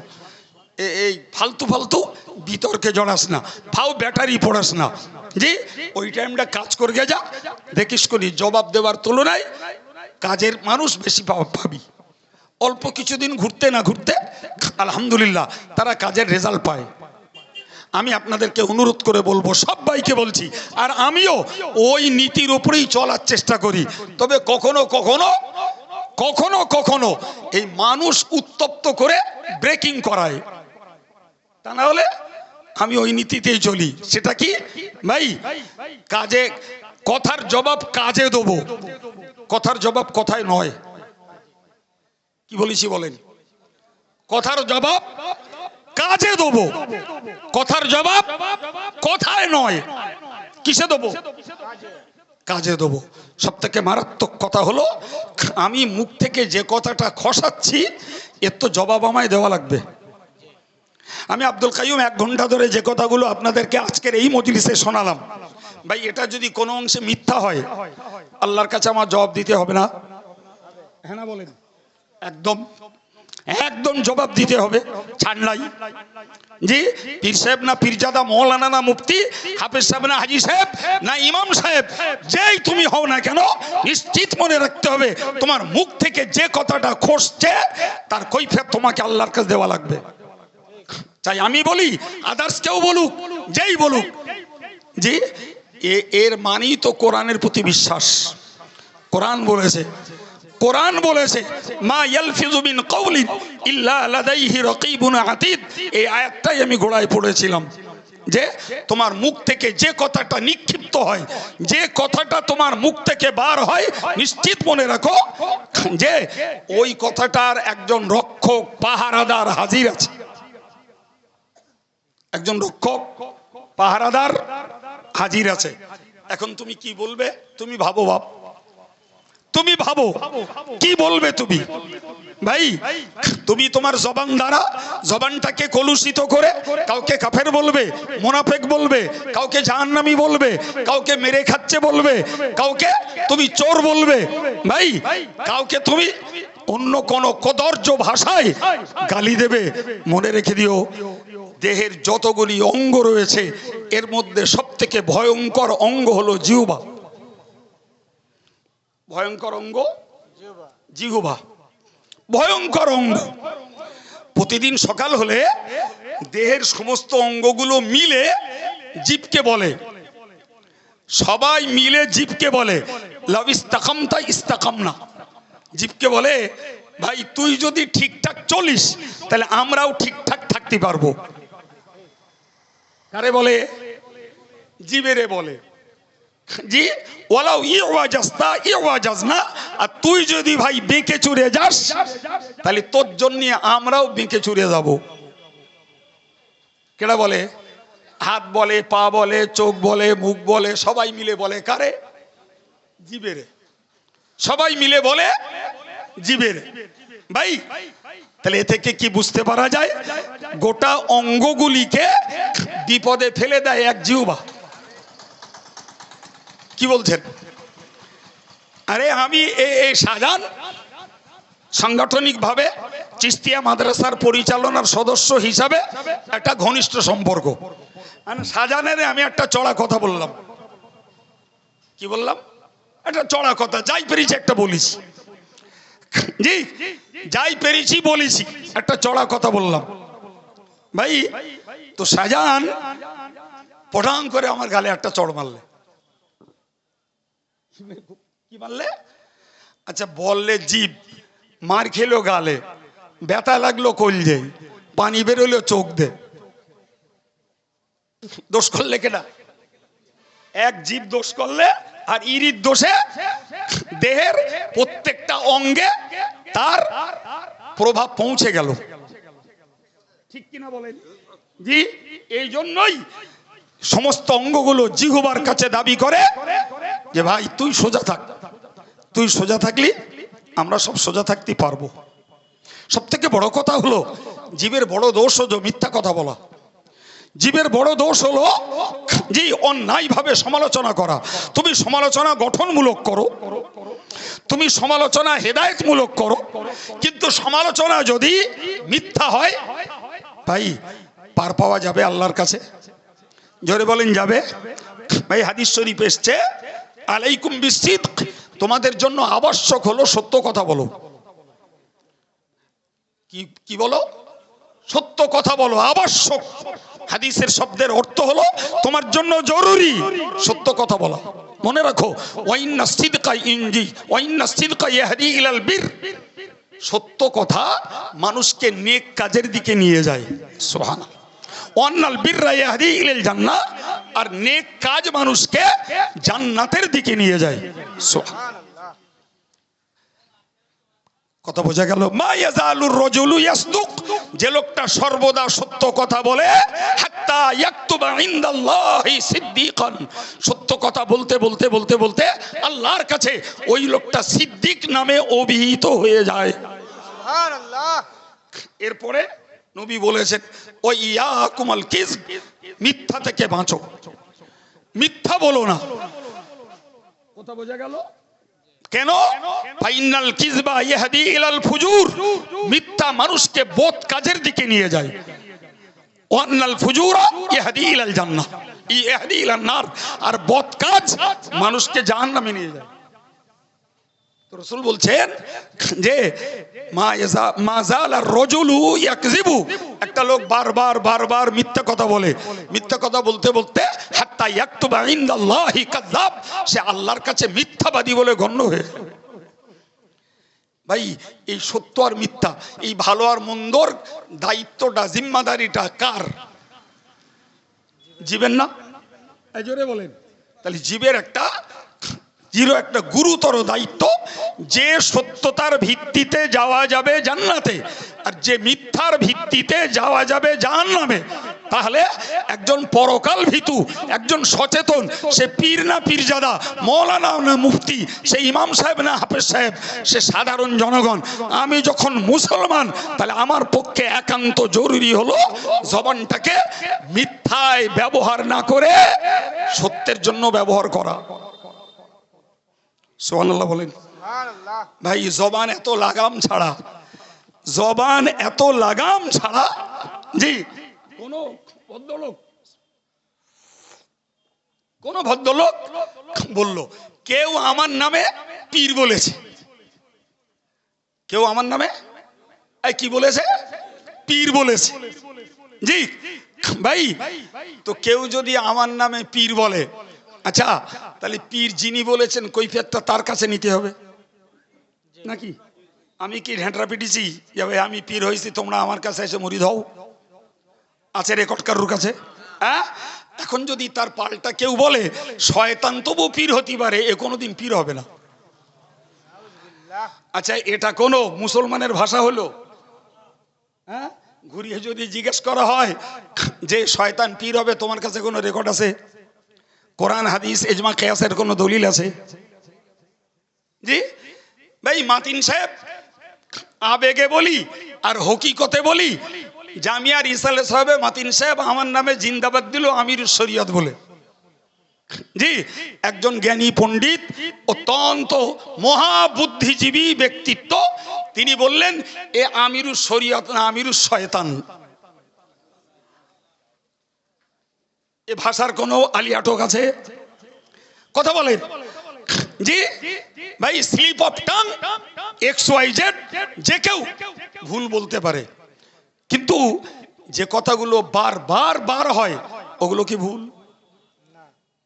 এই ফালতু ফালতু বিতর্কে জড়াস না, ফাও ব্যাটারি পড়াস না। জি, ওই টাইমটা কাজ করে যা, দেখিস করি জবাব দেওয়ার তুলনায় কাজের মানুষ বেশি পাবি। অল্প কিছুদিন ঘুরতে না ঘুরতে আলহামদুলিল্লাহ তারা কাজের রেজাল্ট পায়। আমি আপনাদেরকে অনুরোধ করে বলবো, সবাইকে বলছি, আর আমিও ওই নীতির উপরেই চলার চেষ্টা করি। তবে কখনো কখনো কখনো কখনো এই মানুষ উত্তপ্ত করে ব্রেকিং করায়, তা না হলে আমি ওই নীতিতেই চলি। সেটা কি ভাই, কাজে কথার জবাব কাজে দেবো, কথার জবাব কথায় নয়। কি বলেছি বলেন? কথার জবাব কাজে দেবো, কথার জবাব কথায় নয়। কিসে দেবো? কাজে দেবো। সব থেকে মারাত্মক কথা হলো, আমি মুখ থেকে যে কথাটা খসাচ্ছি এর তো জবাব আমায় দেওয়া লাগবে। আমি আব্দুল কাইয়ুম 1 ঘন্টা ধরে যে কথাগুলো আপনাদেরকে আজকের এই মজলিসে শোনালাম, ভাই এটা যদি কোনো অংশে মিথ্যা হয় আল্লাহর কাছে আমার জবাব দিতে হবে না? হ্যাঁ না বলেন? একদম একদম জবাব দিতে হবে, ছাড় নাই। জি, পীর সাহেব না পীরজাদা, মৌলানা না মুফতি, হাফেজ সাহেব না হাজি সাহেব না ইমাম সাহেব, যেই তুমি হও না কেন, নিশ্চিত মনে রাখতে হবে তোমার মুখ থেকে যে কথাটা খসছে তার কৈফিয়ত তোমাকে আল্লাহর কাছে দেওয়া লাগবে। চাই আমি বলি, আদার্স কেউ বলুক, যেই বলুক। জি, এর মানেই তো কোরআনের প্রতি বিশ্বাস। কোরআন বলেছে, কোরআন বলেছে মা ইয়ালফিযু মিন কাওলিন ইল্লা লাদাইহি রাকীবুন আতীদ। এই আয়াতটাই আমি গোড়ায় পড়েছিলাম যে তোমার মুখ থেকে যে কথাটা নিক্ষিপ্ত হয়, যে কথাটা তোমার মুখ থেকে বার হয়, নিশ্চিত মনে রাখো যে ওই কথাটার একজন রক্ষক পাহারাদার হাজির আছে। একজন রক্ষক পাহারাদার হাজির আছে। এখন তুমি কি বলবে? তুমি ভাবো বাপ, তুমি ভাবো কি বলবে তুমি ভাই। তুমি তোমার জবান দ্বারা জবানটাকে কলুষিত করে কাউকে কাফের বলবে, মুনাফিক বলবে, কাউকে জাহান্নামী বলবে, কাউকে মেরে খাচ্ছে বলবে, কাউকে তুমি চোর বলবে ভাই, কাউকে তুমি অন্য কোন কদর্য ভাষায় গালি দেবে। মনে রেখে দিও, দেহের যতগুলি অঙ্গ রয়েছে এর মধ্যে সবথেকে ভয়ঙ্কর অঙ্গ হলো জিহ্বা। ভয়ঙ্কর অঙ্গ জিহ্বা, ভয়ঙ্কর অঙ্গ। প্রতিদিন সকাল হলে দেহের সমস্ত অঙ্গগুলো মিলে জিভকে বলে, সবাই মিলে জিভকে বলে লাউ ইস্তাকামতা ইস্তাকামনা। জিভকে বলে ভাই তুই যদি ঠিকঠাক চলিস তাহলে আমরাও ঠিকঠাক থাকতে পারবো। কারে বলে? জিভেরে বলে। জি, ওয়ালাউ ইওয়াজাস্তা ইওয়াজাজনা। আর তুই যদি ভাই বেঁকে চুরে যাস তাহলে তোর জন্য আমরাও বেঁকে চুরে যাব। কেডা বলে? হাত বলে, পা বলে, চোখ বলে, মুখ বলে, সবাই মিলে বলে। কারে? জিভেরে। সবাই মিলে বলে জিভেরে ভাই। তাহলে এ থেকে কি বুঝতে পারা যায়? গোটা অঙ্গগুলিকে বিপদে ফেলে দেয় এক জিহ্বা। কি বলছেন? আরে আমি এই শাহজাহান সাংগঠনিকভাবে চিস্তিয়া মাদ্রাসার পরিচালনার সদস্য হিসাবে একটা ঘনিষ্ঠ সম্পর্ক। শাহজাহানের আমি একটা চড়া কথা বললাম। কি বললাম? একটা চড়া কথা, যাই পেরেছি একটা বলিস। জি, যাই পেরেছি বলেছি, একটা চড়া কথা বললাম ভাই। তো শাহজাহান পটাং করে আমার গালে একটা চড় মারলে। কি মারলে? আচ্ছা বললে জিভ, মার খেলো গালে, ব্যথা লাগলো কলজে, পানি বেরোলো চোখ দে। দোষ করলে কেনা? এক জিভ দোষ করলে, আর ইরির দোষে দেহের প্রত্যেকটা অঙ্গে তার প্রভাব পৌঁছে গেল। ঠিক কিনা বলেন? জি, এই জন্যই সমস্ত অঙ্গগুলো জিহ্বার কাছে দাবি করে যে ভাই তুই সোজা থাক, তুই সোজা থাকলি আমরা সব সোজা থাকতে পারবো। সব থেকে বড় কথা হলো জীবের বড় দোষ হলো মিথ্যা কথা বলা। জীবের বড় দোষ হলো যে অন্যায়ভাবে সমালোচনা করা। তুমি সমালোচনা গঠনমূলক করো, তুমি সমালোচনা হেদায়েতমূলক করো, কিন্তু সমালোচনা যদি মিথ্যা হয় ভাই পার পাওয়া যাবে আল্লাহর কাছে? জোরে বলেন যাবে? ভাই হাদিস শরীফ এসছে আলাইকুম বিসিদক, তোমাদের জন্য আবশ্যক হলো সত্য কথা বলো। কি বলো? সত্য কথা বলো, আবশ্যক। হাদিসের শব্দের অর্থ হলো তোমার জন্য জরুরি সত্য কথা বলা। মনে রাখো ওয়াইন্না সিদকা ইনজি ওয়াইন্না সিদকা ইয়াহদি ইলাল বির, সত্য কথা মানুষকে নেক কাজের দিকে নিয়ে যায়। সুবহানাল্লাহ। ওয়ান্নাল বিররা ইয়াহদি ইলাল জান্নাহ, আর নেক কাজ মানুষকে জান্নাতের দিকে নিয়ে যায়। সুবহানাল্লাহ। কথা বোঝা গেল? মা ইয়াজালুর রাজুলু ইয়াসদুক, যে লোকটা সর্বদা সত্য কথা বলে, হাত্তা ইয়াকতুবা ইনদাল্লাহি সিদ্দিকান, সত্য কথা বলতে বলতে বলতে বলতে আল্লাহর কাছে ওই লোকটা সিদ্দিক নামে অভিহিত হয়ে যায়। সুবহানাল্লাহ। এরপরে নবী বলেছেন ও ইয়াকুমাল কিযব, মিথ্যা থেকে বাঁচো, মিথ্যা বলো না। কথা বোঝা গেল? কেন? ফাইনাল কিযবা ইয়াহদি ইলাল ফুজুর, মিথ্যা মানুষকে বদ কাজের দিকে নিয়ে যায়। ওয়ান্নাল ফুজুরা ইয়াহদি ইলাল জান্নাহ, ইয়াহদি ইলান নার, আর বদ কাজ মানুষকে জাহান্নামে নিয়ে যায়। তো রাসূল বলছেন যে মা যালা রাজুলু ইয়াকযিবু, একটা লোক বারবার বারবার মিথ্যা কথা বলে, মিথ্যা কথা বলতে বলতে হাত্তা ইয়াকতুবা ইনদাল্লাহি কাযাব, সে আল্লাহর কাছে মিথ্যাবাদী বলে গণ্য হয়ে। ভাই এই সত্য আর মিথ্যা, এই ভালো আর মন্দর দায়িত্বটা, জিম্মাদারিটা কার? জীবের না? এই জোরে বলেন। তাহলে জীবের একটা গুরুতর দায়িত্ব, যে সত্যতার ভিত্তিতে যাওয়া যাবে জান্নাতে আর যে মিথ্যার ভিত্তিতে যাওয়া যাবে জাহান্নামে। তাহলে একজন পরকাল ভীতু, একজন সচেতন, সে পীর না পীরজাদা, মৌলানা না মুফতি, সে ইমাম সাহেব না হাফেজ সাহেব, সে সাধারণ জনগণ। আমি যখন মুসলমান, তাহলে আমার পক্ষে একান্ত জরুরি হলো জবানটাকে মিথ্যায় ব্যবহার না করে সত্যের জন্য ব্যবহার করা। সুবহানাল্লাহ বলেন। সুবহানাল্লাহ। ভাই জবান এত লাগাম ছাড়া, জবান এত লাগাম ছাড়া, জি কোন ভদ্রলোক বলল কেউ আমার নামে পীর বলেছে, কেউ আমার নামে কি বলেছে? পীর বলেছে। জি ভাই, তো কেউ যদি আমার নামে পীর বলে, আচ্ছা তাহলে পীর যিনি বলেছেন কৈফিয়তটা তার কাছে নিতে হবে নাকি? আমি কি ঢেঁটরা পিটিছি যাবে আমি পীর হয়েছি, তোমরা আমার কাছে এসে মুরিদ হও? আছে রেকর্ড কারুর কাছে? হ্যাঁ, এখন যদি তার পাল্টা কেউ বলে শয়তান তবু পীর হতে পারে, এ কোনোদিন পীর হবে না। আচ্ছা এটা কোনো মুসলমানের ভাষা হলো? হ্যাঁ, ঘুরিয়ে যদি জিজ্ঞেস করা হয় যে শয়তান পীর হবে, তোমার কাছে কোনো রেকর্ড আছে? কোরআন হাদিস ইজমা কিয়াসের কোনো দলিল আছে? জি ভাই, মাতিন সাহেব আবেগে বলি আর হকিকতে বলি, জামিয়ার ইসালে সাহেবে মাতিন সাহেব আমার নামে জিন্দাবাদ দিল আমির শরীয়ত বলে। জি, একজন জ্ঞানী পণ্ডিত, অত্যন্ত মহাবুদ্ধিজীবী ব্যক্তিত্ব, তিনি বললেন এ আমিরুস শরীয়ত না, আমিরুস শয়তান। এ ভাষার কোনো আলিয়াটক আছে? কথা বলেন। জি ভাই, স্লিপ অফ টাং XYZ, যে কেউ ভুল বলতে পারে, কিন্তু যে কথাগুলো বারবার বার হয় ওগুলো কি ভুল?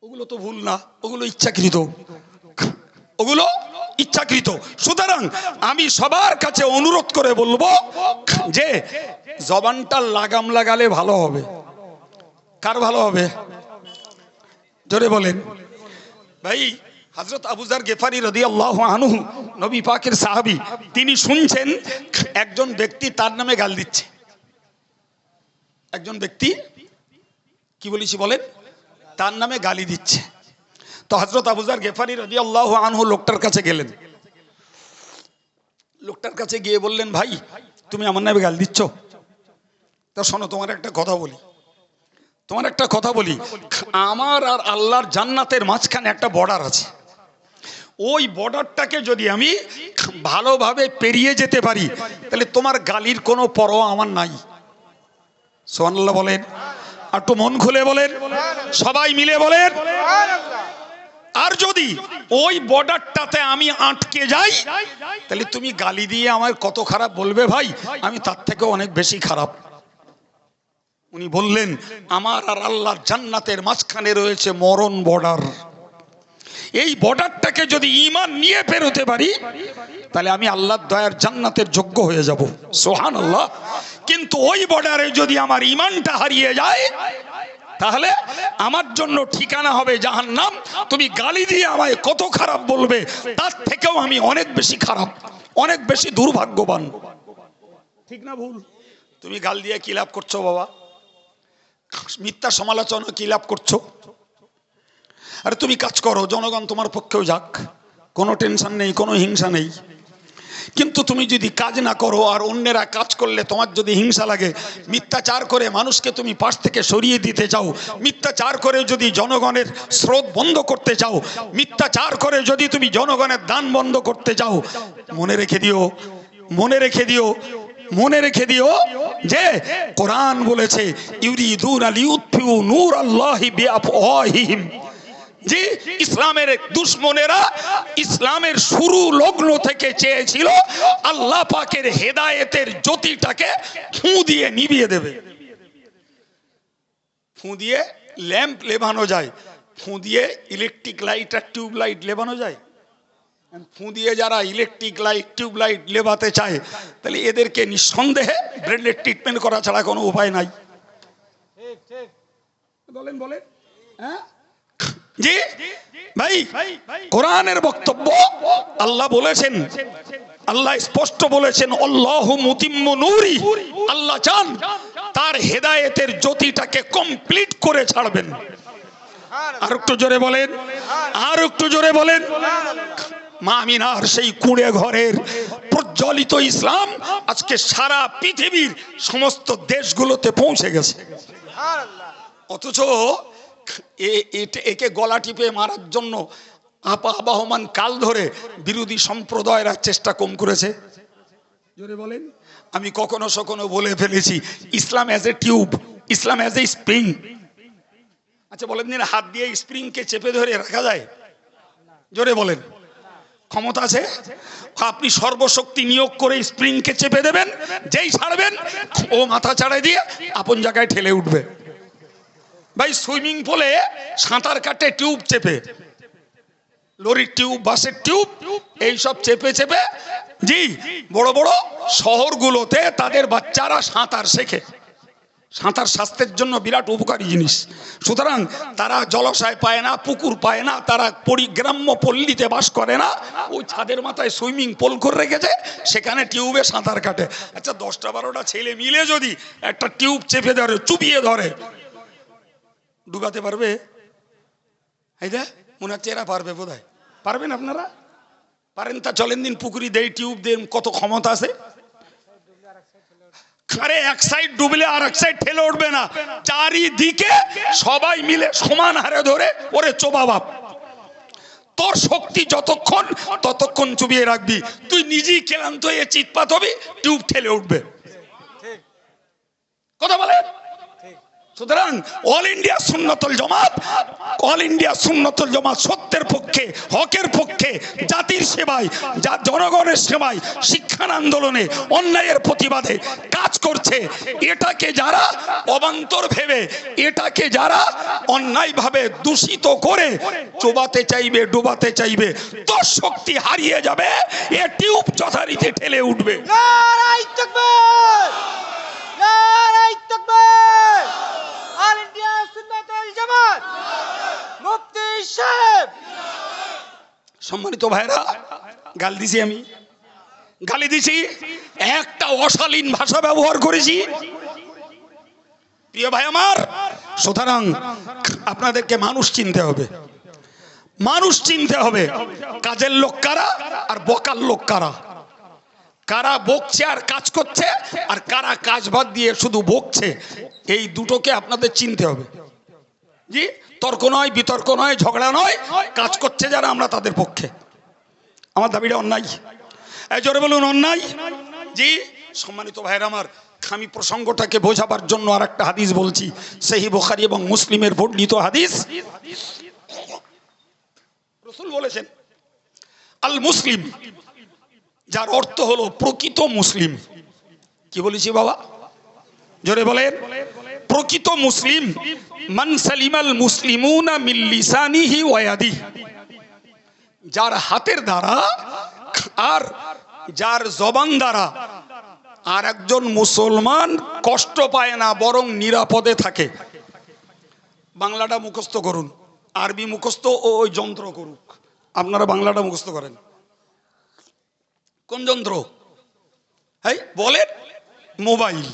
ওগুলো তো ভুল না, ওগুলো ইচ্ছাকৃত, ওগুলো ইচ্ছাকৃত। সুতরাং আমি সবার কাছে অনুরোধ করে বলবো যে জবানটা লাগাম লাগালে ভালো হবে। কার ভালো হবে? জোরে বলেন ভাই। হযরত আবু যার গেফারি রাদিয়াল্লাহু আনহু, নবী পাকের সাহাবী, তিনি শুনছেন একজন ব্যক্তি তার নামে গাল দিচ্ছে। একজন ব্যক্তি কি বলেছি বলেন? তার নামে গালি দিচ্ছে। তো হযরত আবু যার গেফারি রাদিয়াল্লাহু আনহু লোকটার কাছে গেলেন, লোকটার কাছে গিয়ে বললেন, ভাই তুমি আমার নামে গাল দিচ্ছ? তা শোনো, তোমার একটা কথা বলি, আমার আর আল্লাহর জান্নাতের মাঝখানে একটা বর্ডার আছে। ওই বর্ডারটাকে যদি আমি ভালোভাবে পেরিয়ে যেতে পারি, তাহলে তোমার গালির কোনো পরোয়া আমার নাই। সুবহানাল্লাহ বলেন, একটু মন খুলে বলেন, সবাই মিলে বলেন। সুবহানাল্লাহ। আর যদি ওই বর্ডারটাতে আমি আটকে যাই, তাহলে তুমি গালি দিয়ে আমার কত খারাপ বলবে ভাই, আমি তার থেকে অনেক বেশি খারাপ। উনি বললেন, আমার আর আল্লাহর জান্নাতের মাঝখানে রয়েছে মরণ বর্ডার। এই বর্ডারটাকে যদি ঈমান নিয়ে পেরোতে পারি, তাহলে আমি আল্লাহর দয়ার জান্নাতের যোগ্য হয়ে যাব। সুবহানাল্লাহ। কিন্তু ওই বর্ডারে যদি আমার ঈমানটা হারিয়ে যায়, তাহলে আমার জন্য ঠিকানা হবে জাহান্নাম। তুমি গালি দিয়ে আমায় কত খারাপ বলবে, তার থেকেও আমি অনেক বেশি খারাপ, অনেক বেশি দুর্ভাগ্যবান। ঠিক না ভুল? তুমি গাল দিয়ে কি লাভ করছো বাবা? মিথ্যা সমালোচনা কি লাভ করছো? আরে তুমি কাজ করো, জনগণ তোমার পক্ষেও যাক, কোনো টেনশন নেই, কোনো হিংসা নেই। কিন্তু তুমি যদি কাজ না করো আর অন্যেরা কাজ করলে তোমার যদি হিংসা লাগে, মিথ্যাচার করে মানুষকে তুমি পাশ থেকে সরিয়ে দিতে চাও, মিথ্যাচার করে যদি জনগণের স্রোত বন্ধ করতে চাও, মিথ্যাচার করে যদি তুমি জনগণের দান বন্ধ করতে চাও, মনে রেখে দিও যে কোরআন বলেছে, ইউরিদুনা লিউতফিউ নূরাল্লাহি বিআফওয়াহিহিম। যে ইসলামের দুশমনেরা ইসলামের শুরু লগ্ন থেকে চেয়েছিল আল্লাহ পাকের হেদায়েতের জ্যোতিটাকে ফু দিয়ে নিভিয়ে দেবে। ফু দিয়ে ল্যাম্প লেবানো যায়, ফু দিয়ে ইলেকট্রিক লাইট আর টিউব লাইট লেবানো যায়। ফু দিয়ে যারা ইলেকট্রিক লাইট টিউব লাইট লেবাতে চায়, তাহলে এদেরকে নিঃসন্দেহে ব্রেনের ট্রিটমেন্ট করা ছাড়া কোনো উপায় নাই। বলেন হ্যাঁ জি ভাই, কোরআনের বক্তব্য আল্লাহ বলেছেন, আল্লাহ স্পষ্ট বলেছেন, আল্লাহু মুতিম্মু নূরি, আল্লাহ চান তার হেদায়েতের জ্যোতিটাকে কমপ্লিট করে ছাড়বেন। আর একটু জোরে বলেন, মা আমিনার সেই কুঁড়ে ঘরের প্রজ্বলিত ইসলাম আজকে সারা পৃথিবীর সমস্ত দেশগুলোতে পৌঁছে গেছে। অথচ একে গলা টিপে মারার জন্য আবহমান কাল ধরে বিরোধী সম্প্রদায়েরা চেষ্টা কম করেছে। জোরে বলেন। আমি কখনো বলে ফেলেছি, Islam as a tube, Islam as a spring. আচ্ছা বলেন দিন, হাত দিয়ে স্প্রিংকে চেপে ধরে রাখা যায়? জোরে বলেন। ক্ষমতা আছে? আপনি সর্বশক্তি নিয়োগ করে স্প্রিংকে চেপে দেবেন, যেই ছাড়বেন ও মাথা চাড়াই দিয়ে আপন জায়গায় ঠেলে উঠবে। ভাই সুইমিং পুলে সাঁতার কাটে টিউব চেপে, লরির টিউব, বাসের টিউব, এইসব চেপে জি বড় বড় শহরগুলোতে তাদের বাচ্চারা সাঁতার শেখে। সাঁতার স্বাস্থ্যের জন্য বিরাট উপকারী জিনিস। সুতরাং তারা জলাশয় পায় না, পুকুর পায় না, তারা গ্রাম্য পল্লীতে বাস করে না, ওই ছাদের মাথায় সুইমিং পুল করে রেখেছে, সেখানে টিউবে সাঁতার কাটে। আচ্ছা 10-12টা ছেলে মিলে যদি একটা টিউব চেপে ধরে, চুপিয়ে ধরে, ডুবাতে পারবে? এইটা মনে হচ্ছে এরা পারবে, বোধহয় পারবেন। আপনারা পারেন? তা চলেন দিন পুকুরি দেই, টিউব দেন, কত ক্ষমতা আছে। আরে এক সাইড ডুবলে আর এক সাইড ঠেলে উঠবে না, চারিদিকে সবাই মিলে সমান হারে ধরে ওরে চোবা বাপ। তোর শক্তি ততক্ষণ চুবিয়ে রাখবি, তুই নিজেই ক্লান্ত হয়ে চিৎপাত হবি, টিউব ঠেলে উঠবে। কথা বলে। সুতরাং অল ইন্ডিয়া সুন্নাতুল জামাত সত্যের পক্ষে, হকের পক্ষে, জাতির সেবায়, জনগণের সেবায়, শিক্ষার আন্দোলনে, অন্যায়ের প্রতিবাদে কাজ করছে। এটাকে যারা অবান্তর ভেবে, এটাকে যারা অন্যায়ভাবে দূষিত করে চোবাতে চাইবে, ডুবাতে চাইবে, তোর শক্তি হারিয়ে যাবে, এ টিউব যথারীতি ঠেলে উঠবে। নারায়ে তাকবীর, নারায়ে তাকবীর। অল ইন্ডিয়া সুন্নাতুল জামাত, মুফতি সাহেব। সম্মানিত ভাইরা, গালি দিছি, একটা অশালীন ভাষা ব্যবহার করেছি, প্রিয় ভাই আমার। সুতরাং আপনাদেরকে মানুষ চিনতে হবে, কাজের লোক কারা আর বকার লোক কারা। কারা বকছে আর কাজ করছে, আর কারা কাজ বাদ দিয়ে শুধু বকছে, এই দুটোকে আপনাদের চিনতে হবে। জি, তর্ক নয়, বিতর্ক নয়, ঝগড়া নয়, কাজ করছে যারা আমরা তাদের পক্ষে। আমার দাবিটা অন্যায়, এই জোরে বলুন অন্যায়। জি সম্মানিত ভাইরা আমার, আমি প্রসঙ্গটাকে বোঝাবার জন্য আর একটা হাদিস বলছি, সহিহ বুখারী এবং মুসলিমের বর্ণিত হাদিস। রাসূল বলেছেন আল মুসলিম, যার অর্থ হলো প্রকৃত মুসলিম। কি বলেছি বাবা, জোরে বলেন। প্রকৃত মুসলিম মান সালিমাল মুসলিমুনা মিন লিসানিহি ওয়া ইয়াদিহি, যার হাতের দ্বারা আর যার জবান দ্বারা আর একজন মুসলমান কষ্ট পায় না, বরং নিরাপদে থাকে। বাংলাটা মুখস্থ করুন, আরবি মুখস্থ ও ওই যন্ত্র করুক। আপনারা বাংলাটা মুখস্থ করেন, কোন যন্ত্র? হ্যাঁ বলেন, মোবাইল।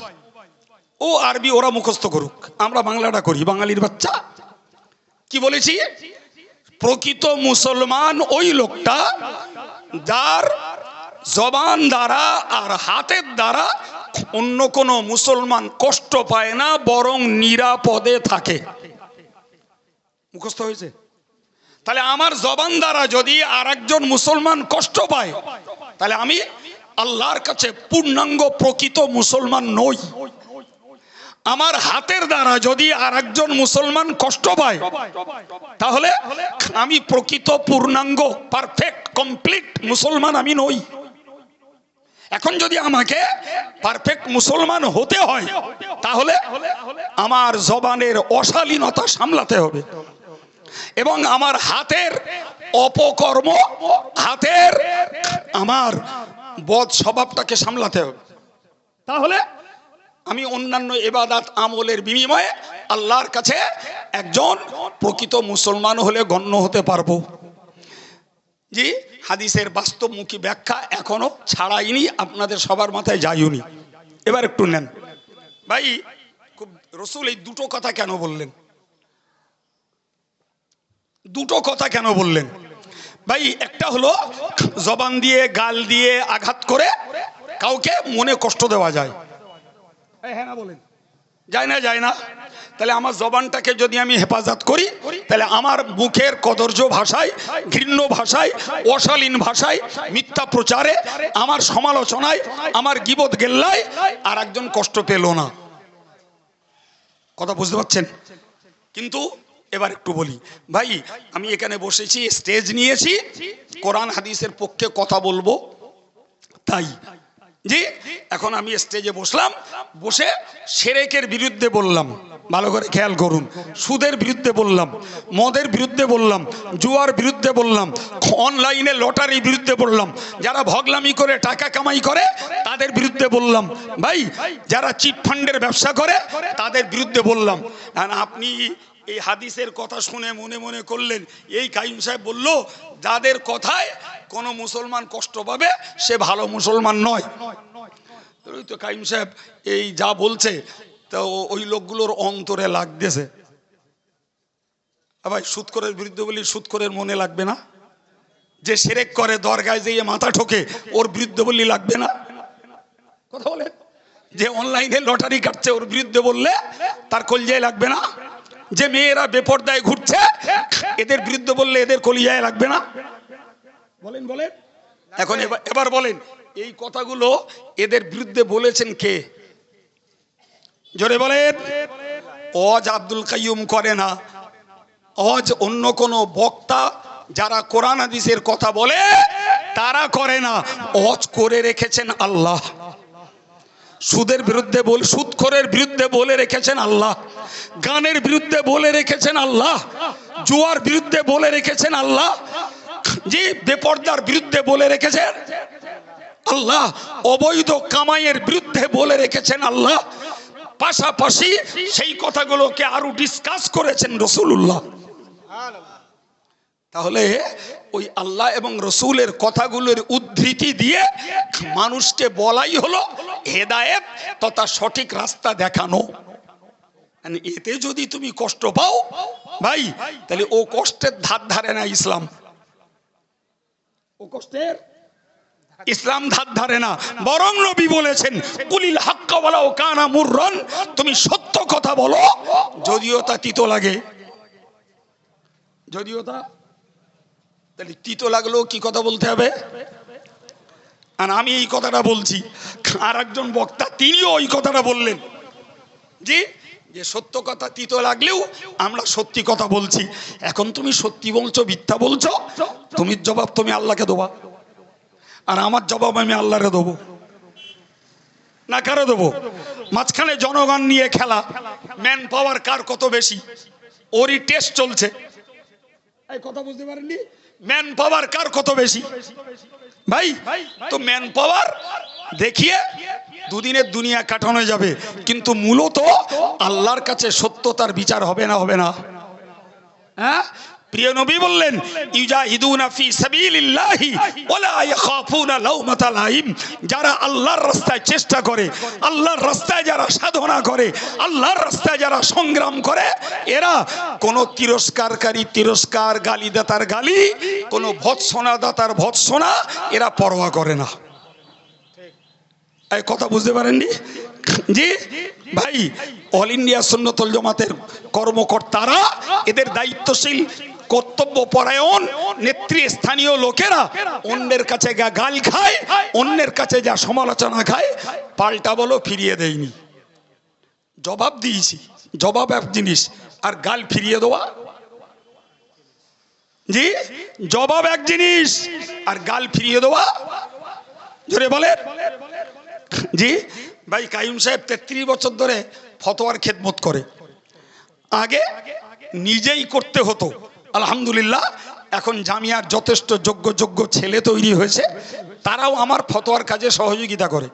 ও আরবি ওরা মুখস্থ করুক, আমরা বাংলাটা করি, বাঙালির বাচ্চা। কি বলেছি? প্রকৃত মুসলমান ওই লোকটা যার জবান দ্বারা আর হাতের দ্বারা অন্য কোনো মুসলমান কষ্ট পায় না, বরং নিরাপদে থাকে। মুখস্থ হয়েছে? তাহলে আমার জবান দ্বারা যদি আর একজন মুসলমান কষ্ট পায়, তাহলে আমি আল্লাহর কাছে পূর্ণাঙ্গ প্রকৃত মুসলমান নই। আমার হাতের দ্বারা যদি আর একজন মুসলমান কষ্ট পায়, তাহলে আমি প্রকৃত পূর্ণাঙ্গ পারফেক্ট কমপ্লিট মুসলমান আমি নই। এখন যদি আমাকে পারফেক্ট মুসলমান হতে হয়, তাহলে আমার জবানের অশালীনতা সামলাতে হবে এবং আমার হাতের অপকর্ম, হাতের আমার বদ স্বভাবটাকে সামলাতে হবে। তাহলে আমি অন্যান্য ইবাদত আমলের বিনিময়ে আল্লাহর কাছে একজন প্রকৃত মুসলমান হলে গণ্য হতে পারবো। জি, হাদিসের বাস্তবমুখী ব্যাখ্যা এখনো ছাড়াইনি, আপনাদের সবার মাথায় যাইওনি। এবার একটু নেন ভাই, খুব রাসূল এই দুটো কথা কেন বললেন? দুটো কথা কেন বললেন ভাই? একটা হলো জবান দিয়ে, গাল দিয়ে আঘাত করে কাউকে মনে কষ্ট দেওয়া যায়, হ্যাঁ না বলেন, যায় না? যায় না? তাহলে আমার জবানটাকে যদি আমি হেফাজত করি, তাহলে আমার মুখের কদর্য ভাষায়, ঘৃণ্য ভাষায়, অশালীন ভাষায়, মিথ্যা প্রচারে, আমার সমালোচনায়, আমার গীবত গেল্লায় আর একজন কষ্ট পেল না। কথা বুঝতে পারছেন? কিন্তু এবার একটু বলি ভাই, আমি এখানে বসেছি, স্টেজ নিয়েছি, কোরআন হাদিসের পক্ষে কথা বলবো, তাই জি এখন আমি স্টেজে বসলাম, বসে শিরকের বিরুদ্ধে বললাম, ভালো করে খেয়াল করুন, সুদের বিরুদ্ধে বললাম, মদের বিরুদ্ধে বললাম, জুয়ার বিরুদ্ধে বললাম, অনলাইনে লটারির বিরুদ্ধে বললাম, যারা ভগলামি করে টাকা কামাই করে তাদের বিরুদ্ধে বললাম ভাই, যারা চিট ফান্ডের ব্যবসা করে তাদের বিরুদ্ধে বললাম। আর আপনি এই হাদিসের কথা শুনে মনে মনে করলেন, এই কাইম সাহেব বলল যাদের কথায় কোনো মুসলমান কষ্ট পাবে সে ভালো মুসলমান নয়। ওই তো কাইম সাহেব এই যা বলছে, তো ওই লোকগুলোর অন্তরে লাগতেছে। ভাই সুদখোরের বিরুদ্ধে বলি, সুদখোরের মনে লাগবে না? যে শিরক করে, দরগায় যেয়ে মাথা ঠোকে, ওর বিরুদ্ধে বললি লাগবে না? কথা বলেন। যে অনলাইনে লটারি কাটছে, ওর বিরুদ্ধে বললে তার কলিজায় লাগবে না? যে মেয়েরা বেপরদায় ঘুরছে, এদের বিরুদ্ধে বললে এদের কলিজায় লাগবে না? বলেন বলেন। এখন এবার বলেন, এই কথাগুলো এদের বিরুদ্ধে বলেছেন কে? জোরে বলেন। ওয়াজ আব্দুল কাইয়ুম করে না, ওয়াজ অন্য কোন বক্তা যারা কোরআন হাদিসের কথা বলে তারা করে না, ওয়াজ করে রেখেছেন আল্লাহ। সুদের বিরুদ্ধে বলে, সুদখোরের বিরুদ্ধে বলে রেখেছেন আল্লাহ, গানের বিরুদ্ধে বলে রেখেছেন আল্লাহ, জুয়ার বিরুদ্ধে বলে রেখেছেন আল্লাহ, জি বেপরদার বিরুদ্ধে বলে রেখেছেন আল্লাহ, অবৈধ কামাইয়ের বিরুদ্ধে বলে রেখেছেন আল্লাহ। পাশাপাশি সেই কথাগুলোকে আরো ডিসকাস করেছেন রাসূলুল্লাহ। তাহলে ওই আল্লাহ এবং রসুলের কথাগুলোর উদ্ধৃতি দিয়ে মানুষকে বলাই হলো হেদায়েত তথা সঠিক রাস্তা দেখানো। এতে যদি তুমি কষ্ট পাও ভাই, তাহলে ও কষ্টের ধার ধারে না ইসলাম, ও কষ্টের ইসলাম ধার ধারে না, বরং নবী বলেছেন কুলিল হাক্কা ওয়ালাউ কানা মুররান, তুমি সত্য কথা বলো যদিও তা তিতো লাগে। যদিও তা, তাহলে তিতো লাগলেও কি কথা বলতে হবে? আর আমি এই কথাটা বলছি, আর একজন বক্তা তিনিও ওই কথাটা বললেন জি, যে সত্য কথা তিতো লাগলেও আমরা সত্যি কথা বলছি। এখন তুমি সত্যি বলছো মিথ্যা বলছো, তুমি জবাব তুমি আল্লাহকে দেবা, আর আমার জবাব আমি আল্লাহরে দেবো না কারে দেবো? মাঝখানে জনগণ নিয়ে খেলা, ম্যান পাওয়ার কার কত বেশি, ওরই টেস্ট চলছে। এই কথা বুঝতে পারেননি? ম্যান পাওয়ার কার কত বেশি ভাই? তো ম্যান পাওয়ার দেখিয়ে দুদিনের দুনিয়া কাটানো যাবে, কিন্তু মূলত আল্লাহর কাছে সত্যতার বিচার হবে না, হবে না? হ্যাঁ, প্রিয় নবী বললেন ইউজাহিদুনা ফি সাবিলিল্লাহি ওয়ালা ইয়াখাফুনা লাউমাতা লাইম, যারা আল্লাহর রাস্তায় চেষ্টা করে, আল্লাহর রাস্তায় যারা সাধনা করে, আল্লাহর রাস্তায় যারা সংগ্রাম করে, এরা কোন তিরস্কারকারী তিরস্কার, গালিদাতার গালি, কোন ভৎসনা দাতার ভৎসনা এরা পরোয়া করে না। এই কথা বুঝতে পারেননি? জি ভাই, অল ইন্ডিয়া সুন্নাতুল জামাতের কর্মকর্তারা, এদের দায়িত্বশীল কর্তব্য পরায়ণ নেতৃস্থানীয় লোকেরা অন্যের কাছে যা গাল খায়, অন্যের কাছে যা সমালোচনা খায়, পাল্টা বলো ফিরিয়ে দেয়নি। জবাব দিয়েছি, জবাব এক জিনিস, আর গাল ফিরিয়ে দেওয়া জি, জবাব এক জিনিস আর গাল ফিরিয়ে দেওয়া, জোরে বলেন জি। ভাই কাইম সাহেব 33 বছর ধরে ফতোয়ার খেদমত করে, আগে নিজেই করতে হতো, আলহামদুলিল্লাহ এখন জামিয়ার যথেষ্ট যোগ্য যোগ্য ছেলে তৈরি হয়েছে, তারাও আমার ফতোয়ার কাজে সহযোগিতা করে।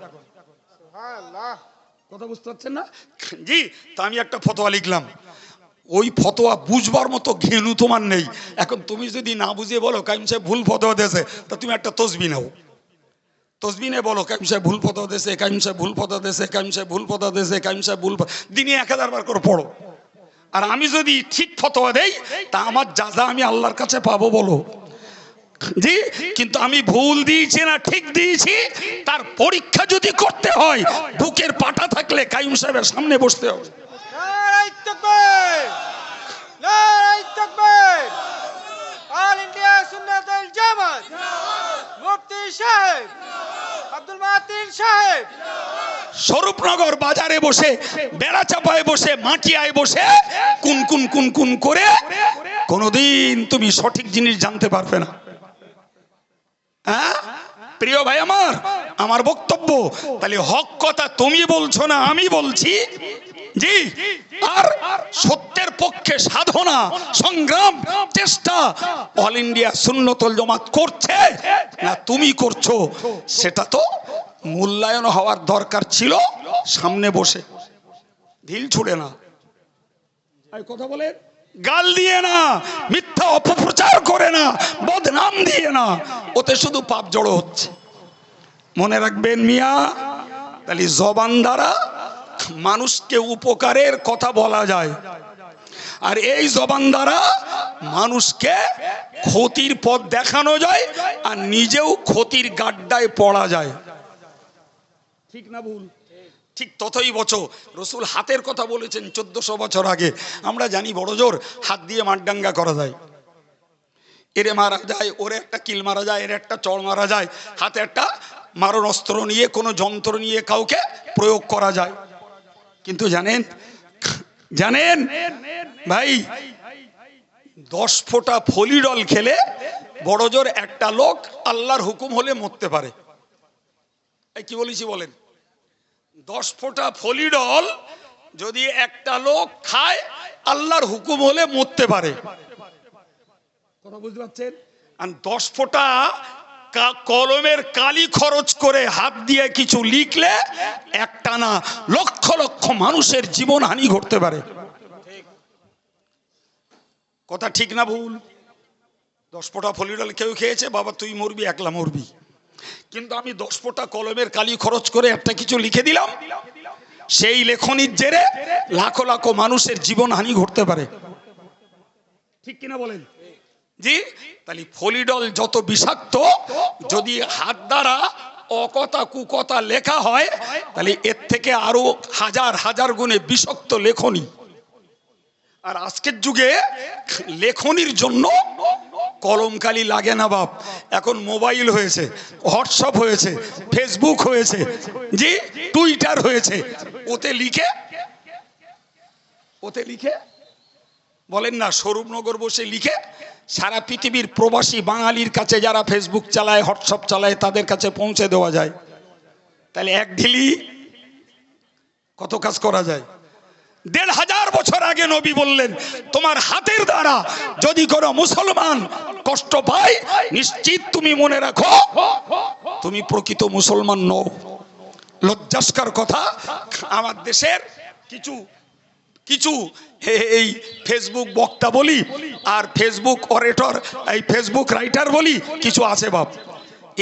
কথা বুঝতে পারছেন না জি? তা আমি একটা ফতোয়া লিখলাম, ওই ফতোয়া বুঝবার মতো ঘেনু তোমার নেই। এখন তুমি যদি না বুঝিয়ে বলো কাইম সাহেব ভুল ফতোয়া দিয়েছে, তা তুমি একটা তসবিহ নাও, তসবিনে বলো কাইম সাহেব ভুল ফতোয়া দিয়েছে, কাইম সাহেব ভুল ফতোয়া দিয়েছে, কাইম সাহেব ভুল ফতোয়া দিয়েছে, কাইম সাহেব ভুল, দিনে 1000 বার করে পড়ো। আর আমি যদি ঠিক ফতোয়া দেই, তা আমার যা আমি আল্লাহর কাছে পাবো বলো জি। কিন্তু আমি ভুল দিয়েছি না ঠিক দিয়েছি, তার পরীক্ষা যদি করতে হয়, বুকের পাটা থাকলে কাইম সাহেবের সামনে বসতে হবে। নারায়ে তাকবীর, নারায়ে তাকবীর। অল ইন্ডিয়া সুন্নাতুল জামাত মুফতি সাহেব আব্দুল মাতিন সাহেব স্বরূপনগর বাজারে বসে, বেড়া চাপায় বসে, মাটিয়ায় বসে কুন কুন কুন কুন করে কোনদিন তুমি সঠিক জিনিস জানতে পারবে না। হ্যাঁ প্রিয় ভাই আমার, আমার বক্তব্য তাহলে হক কথা তুমি বলছো না আমি বলছি জি। আর সত্যের পক্ষে সাধনা সংগ্রাম চেষ্টা অল ইন্ডিয়া সুন্নাতুল জামাত করছে না তুমি করছো, সেটা তো মূল্যায়ন হওয়ার দরকার ছিল সামনে বসে। ঢিল ছুড়ে না, কথা বলে গাল দিয়ে না, মিথ্যা অপপ্রচার করে না, বদনাম দিয়ে না, ওতে শুধু পাপ জড়ো হচ্ছে। মনে রাখবেন মিয়া, তাহলে জবান দ্বারা মানুষকে উপকারের কথা বলা যায়, আর এই জবান দ্বারা মানুষকে ক্ষতির পথ দেখানো যায়, আর নিজেও ক্ষতির গাড্ডায় পড়া যায়। ঠিক না ভুল? ঠিক ততই বছর রসুল হাতের কথা বলেছেন 1400 বছর আগে। আমরা জানি বড় জোর হাত দিয়ে মারডাঙ্গা করা যায়, এরে মারা যায়, ওরে একটা কিল মারা যায়, এর একটা চড় মারা যায়, হাতে একটা মারণ অস্ত্র নিয়ে কোনো যন্ত্র নিয়ে কাউকে প্রয়োগ করা যায়। কিন্তু জানেন জানেন ভাই, 10 ফোঁটা ফলিডল খেলে বড় জোর একটা লোক আল্লাহর হুকুম হলে মরতে পারে। এই কি বলেছি বলেন? 10 ফোঁটা ফলিডল যদি একটা লোক খায় আল্লাহর হুকুম হলে মরতে পারে। কথা বুঝতে পারছেন? আর 10 ফোঁটা কলমের কালি খরচ করে হাত দিয়ে কিছু লিখলে একটা না লক্ষ লক্ষ মানুষের জীবন হানি ঘটতে পারে। কথা ঠিক না ভুল? 10 ফোঁটা ফলিডল কেউ খেয়েছে, বাবা তুই মরবি, একলা মরবি। কিন্তু আমি 10 ফোঁটা কলমের কালি খরচ করে একটা কিছু লিখে দিলাম, সেই লেখনির জেরে লাখো লাখো মানুষের জীবন হানি ঘটতে পারে। ঠিক কিনা বলেন? জি, তাহলে ফলিডল যত বিষাক্ত, যদি হাত দ্বারা অকথা কুকথা লেখা হয়, তাহলে এর থেকে আরো হাজার হাজার গুণে বিষাক্ত লেখনী। আর আজকের যুগে লেখনির জন্য কলমকালি লাগে না বাপ, এখন মোবাইল হয়েছে, হোয়াটসঅ্যাপ হয়েছে, ফেসবুক হয়েছে, জি টুইটার হয়েছে, ওতে লিখে বলেন না, স্বরূপনগর বসে লিখে সারা পৃথিবীর প্রবাসী বাঙালির কাছে যারা ফেসবুক চালায়, হোয়াটসঅ্যাপ চালায়, তাদের কাছে পৌঁছে দেওয়া যায়। তাহলে এক ঢিলি কত কাজ করা যায়। ১৫০০ বছর আগে নবী বললেন, তোমার হাতের দ্বারা যদি কোনো মুসলমান কষ্ট পায়, নিশ্চিত তুমি মনে রাখো তুমি প্রকৃত মুসলমান নও। লজ্জাস্কর কথা, আমার দেশের কিছু এই ফেসবুক বক্তা বলি আর ফেসবুক অরেটর, এই ফেসবুক রাইটার বলি, কিছু আছে বাপ,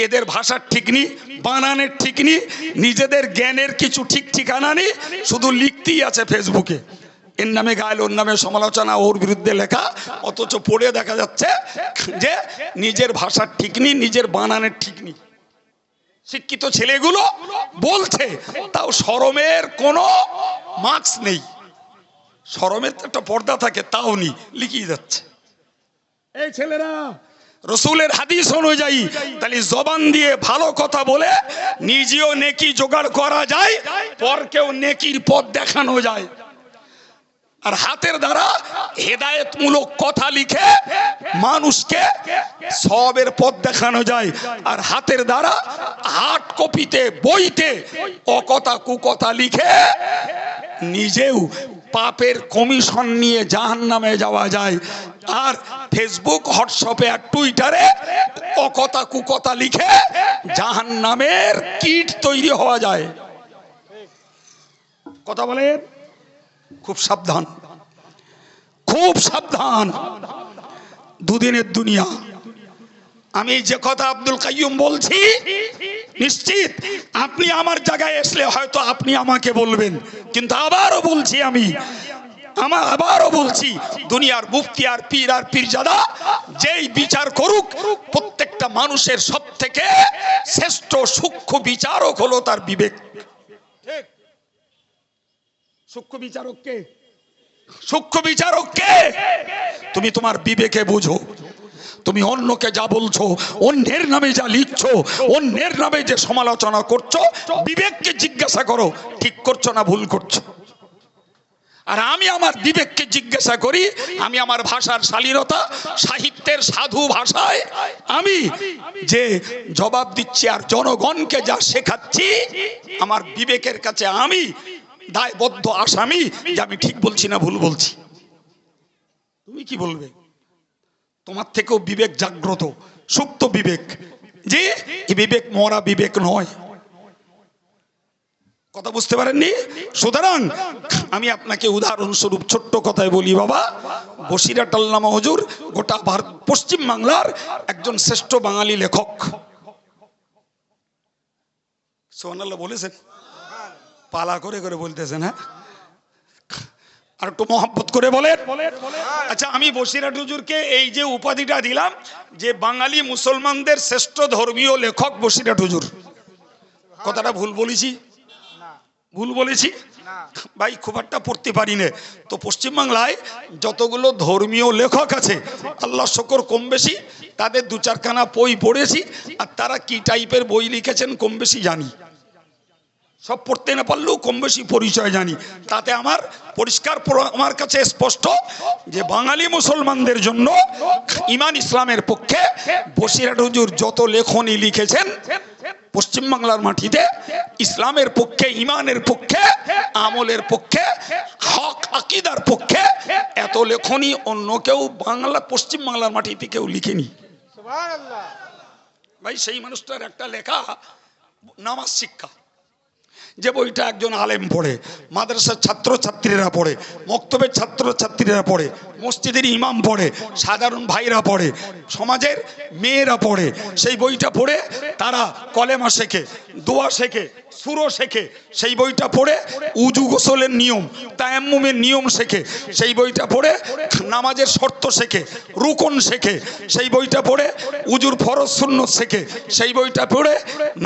এদের ভাষার ঠিক নেই, বানানের ঠিক নেই, নিজেদের জ্ঞানের কিছু ঠিক ঠিকানা নেই, শুধু লিখতেই আছে ফেসবুকে, এর নামে গাইল, ওর নামে সমালোচনা, ওর বিরুদ্ধে লেখা, অথচ পড়ে দেখা যাচ্ছে যে নিজের ভাষার ঠিক নেই, নিজের বানানের ঠিক নেই। শিক্ষিত ছেলেগুলো বলছে, তাও শরমের কোনো মার্কস নেই, শরমের তো একটা পর্দা থাকে, তাও নেই, লিখিয়ে যাচ্ছে। এই ছেলেরা, রসুলের হাদিস অনুযায়ী তাহলে জবান দিয়ে ভালো কথা বলে নিজেও নেকি জোগাড় করা যায়, পরকেও নেকির পথ দেখানো যায়। আর হাতের দ্বারা হেদায়েতমূলক কথা লিখে মানুষকে সওয়াবের পথ দেখানো যায়। আর হাতের দ্বারা হার্ড কপিতে, বইতে অকথা কুকথা লিখে নিজেও পাপের কমিশন নিয়ে জাহান্নামে যাওয়া যায়। আর ফেসবুক, হোয়াটসঅ্যাপে আর টুইটারে অকথা কুকথা লিখে জাহান্নামের কিট তৈরি হওয়া যায়। কথা বলেন, খুব সাবধান, খুব সাবধান। দুদিনের দুনিয়া। আমি যে কথা আব্দুল কাইয়ুম বলছি, নিশ্চিত আপনি আমার জায়গায় আসলে হয়তো আপনি আমাকে বলবেন, কিন্তু আবারও বলছি, দুনিয়ার মুফতি আর পীর আর পীরজাদা যেই বিচার করুক, প্রত্যেকটা মানুষের সব থেকে শ্রেষ্ঠ সূক্ষ্ম বিচারক হলো তার বিবেক। সূক্ষ্ম বিচারক কে? তুমি তোমার বিবেকে বুঝো। তুমি অন্যকে যা বলছো, অন্যের নামে যা লিখছো, অন্যের নামে যে সমালোচনা করছো, বিবেককে জিজ্ঞাসা করো ঠিক করছো না ভুল করছো। আর আমি আমার বিবেককে জিজ্ঞাসা করি, আমি আমার ভাষার শালীনতা, সাহিত্যের সাধু ভাষায় আমি যে জবাব দিচ্ছি আর জনগণকে যা শেখাচ্ছি, আমার বিবেকের কাছে আমি দায়বদ্ধ আসামি যে আমি ঠিক বলছি না ভুল বলছি। তুমি কি বলবে? তোমার থেকেও বিবেক জাগ্রত, সুপ্ত বিবেক, যে এই বিবেক মরা বিবেক নয়। কথা বুঝতে পারেননি? সুতরাং আমি আপনাকে উদাহরণস্বরূপ ছোট্ট কথায় বলি, বাবা বসিরহাট আল্লামা হুজুর গোটা ভারত, পশ্চিম বাংলার একজন শ্রেষ্ঠ বাঙালি লেখক। সুবহানাল্লাহ বলেছেন, পালা করে করে বলতেছেন, হ্যাঁ আর একটু মহব্বত করে বলেন। আচ্ছা, আমি বসিরহাট হুজুরকে এই যে উপাধিটা দিলাম যে বাঙালি মুসলমানদের শ্রেষ্ঠ ধর্মীয় লেখক বসিরহাট হুজুর, কথাটা ভুল বলেছি? ভুল বলেছি ভাই, খুব একটা পড়তে পারি না তো। পশ্চিমবাংলায় যতগুলো ধর্মীয় লেখক আছে, আল্লাহ শকর কম বেশি তাদের দু চারখানা বই পড়েছি, আর তারা কি টাইপের বই লিখেছেন কম বেশি জানি। সব পড়তে না পারলেও কম বেশি পরিচয় জানি। তাতে আমার পরিষ্কার, আমার কাছে স্পষ্ট যে বাঙালি মুসলমানদের জন্য ইমান ইসলামের পক্ষে বসিরহাট হুজুর যত লেখনী লিখেছেন পশ্চিমবাংলার মাটিতে, ইসলামের পক্ষে, ইমানের পক্ষে, আমলের পক্ষে, হক আকীদার পক্ষে, এত লেখনী অন্য কেউ পশ্চিম বাংলার মাটিতে কেউ লিখেনি। সুবহানাল্লাহ। ভাই সেই মানুষটার একটা লেখা নামাজ শিক্ষা, যে বইটা একজন আলেম পড়ে, মাদ্রাসার ছাত্রছাত্রীরা পড়ে, মক্তবের ছাত্রছাত্রীরা পড়ে, মসজিদের ইমাম পড়ে, সাধারণ ভাইরা পড়ে, সমাজের মেয়েরা পড়ে। সেই বইটা পড়ে তারা কলেমা শেখে, দোয়া শেখে, সূরা শেখে। সেই বইটা পড়ে উজু গোসলের নিয়ম, তায়াম্মুমের নিয়ম শেখে। সেই বইটা পড়ে নামাজের শর্ত শেখে, রুকন শেখে। সেই বইটা পড়ে উজুর ফরজ সুন্নত শেখে। সেই বইটা পড়ে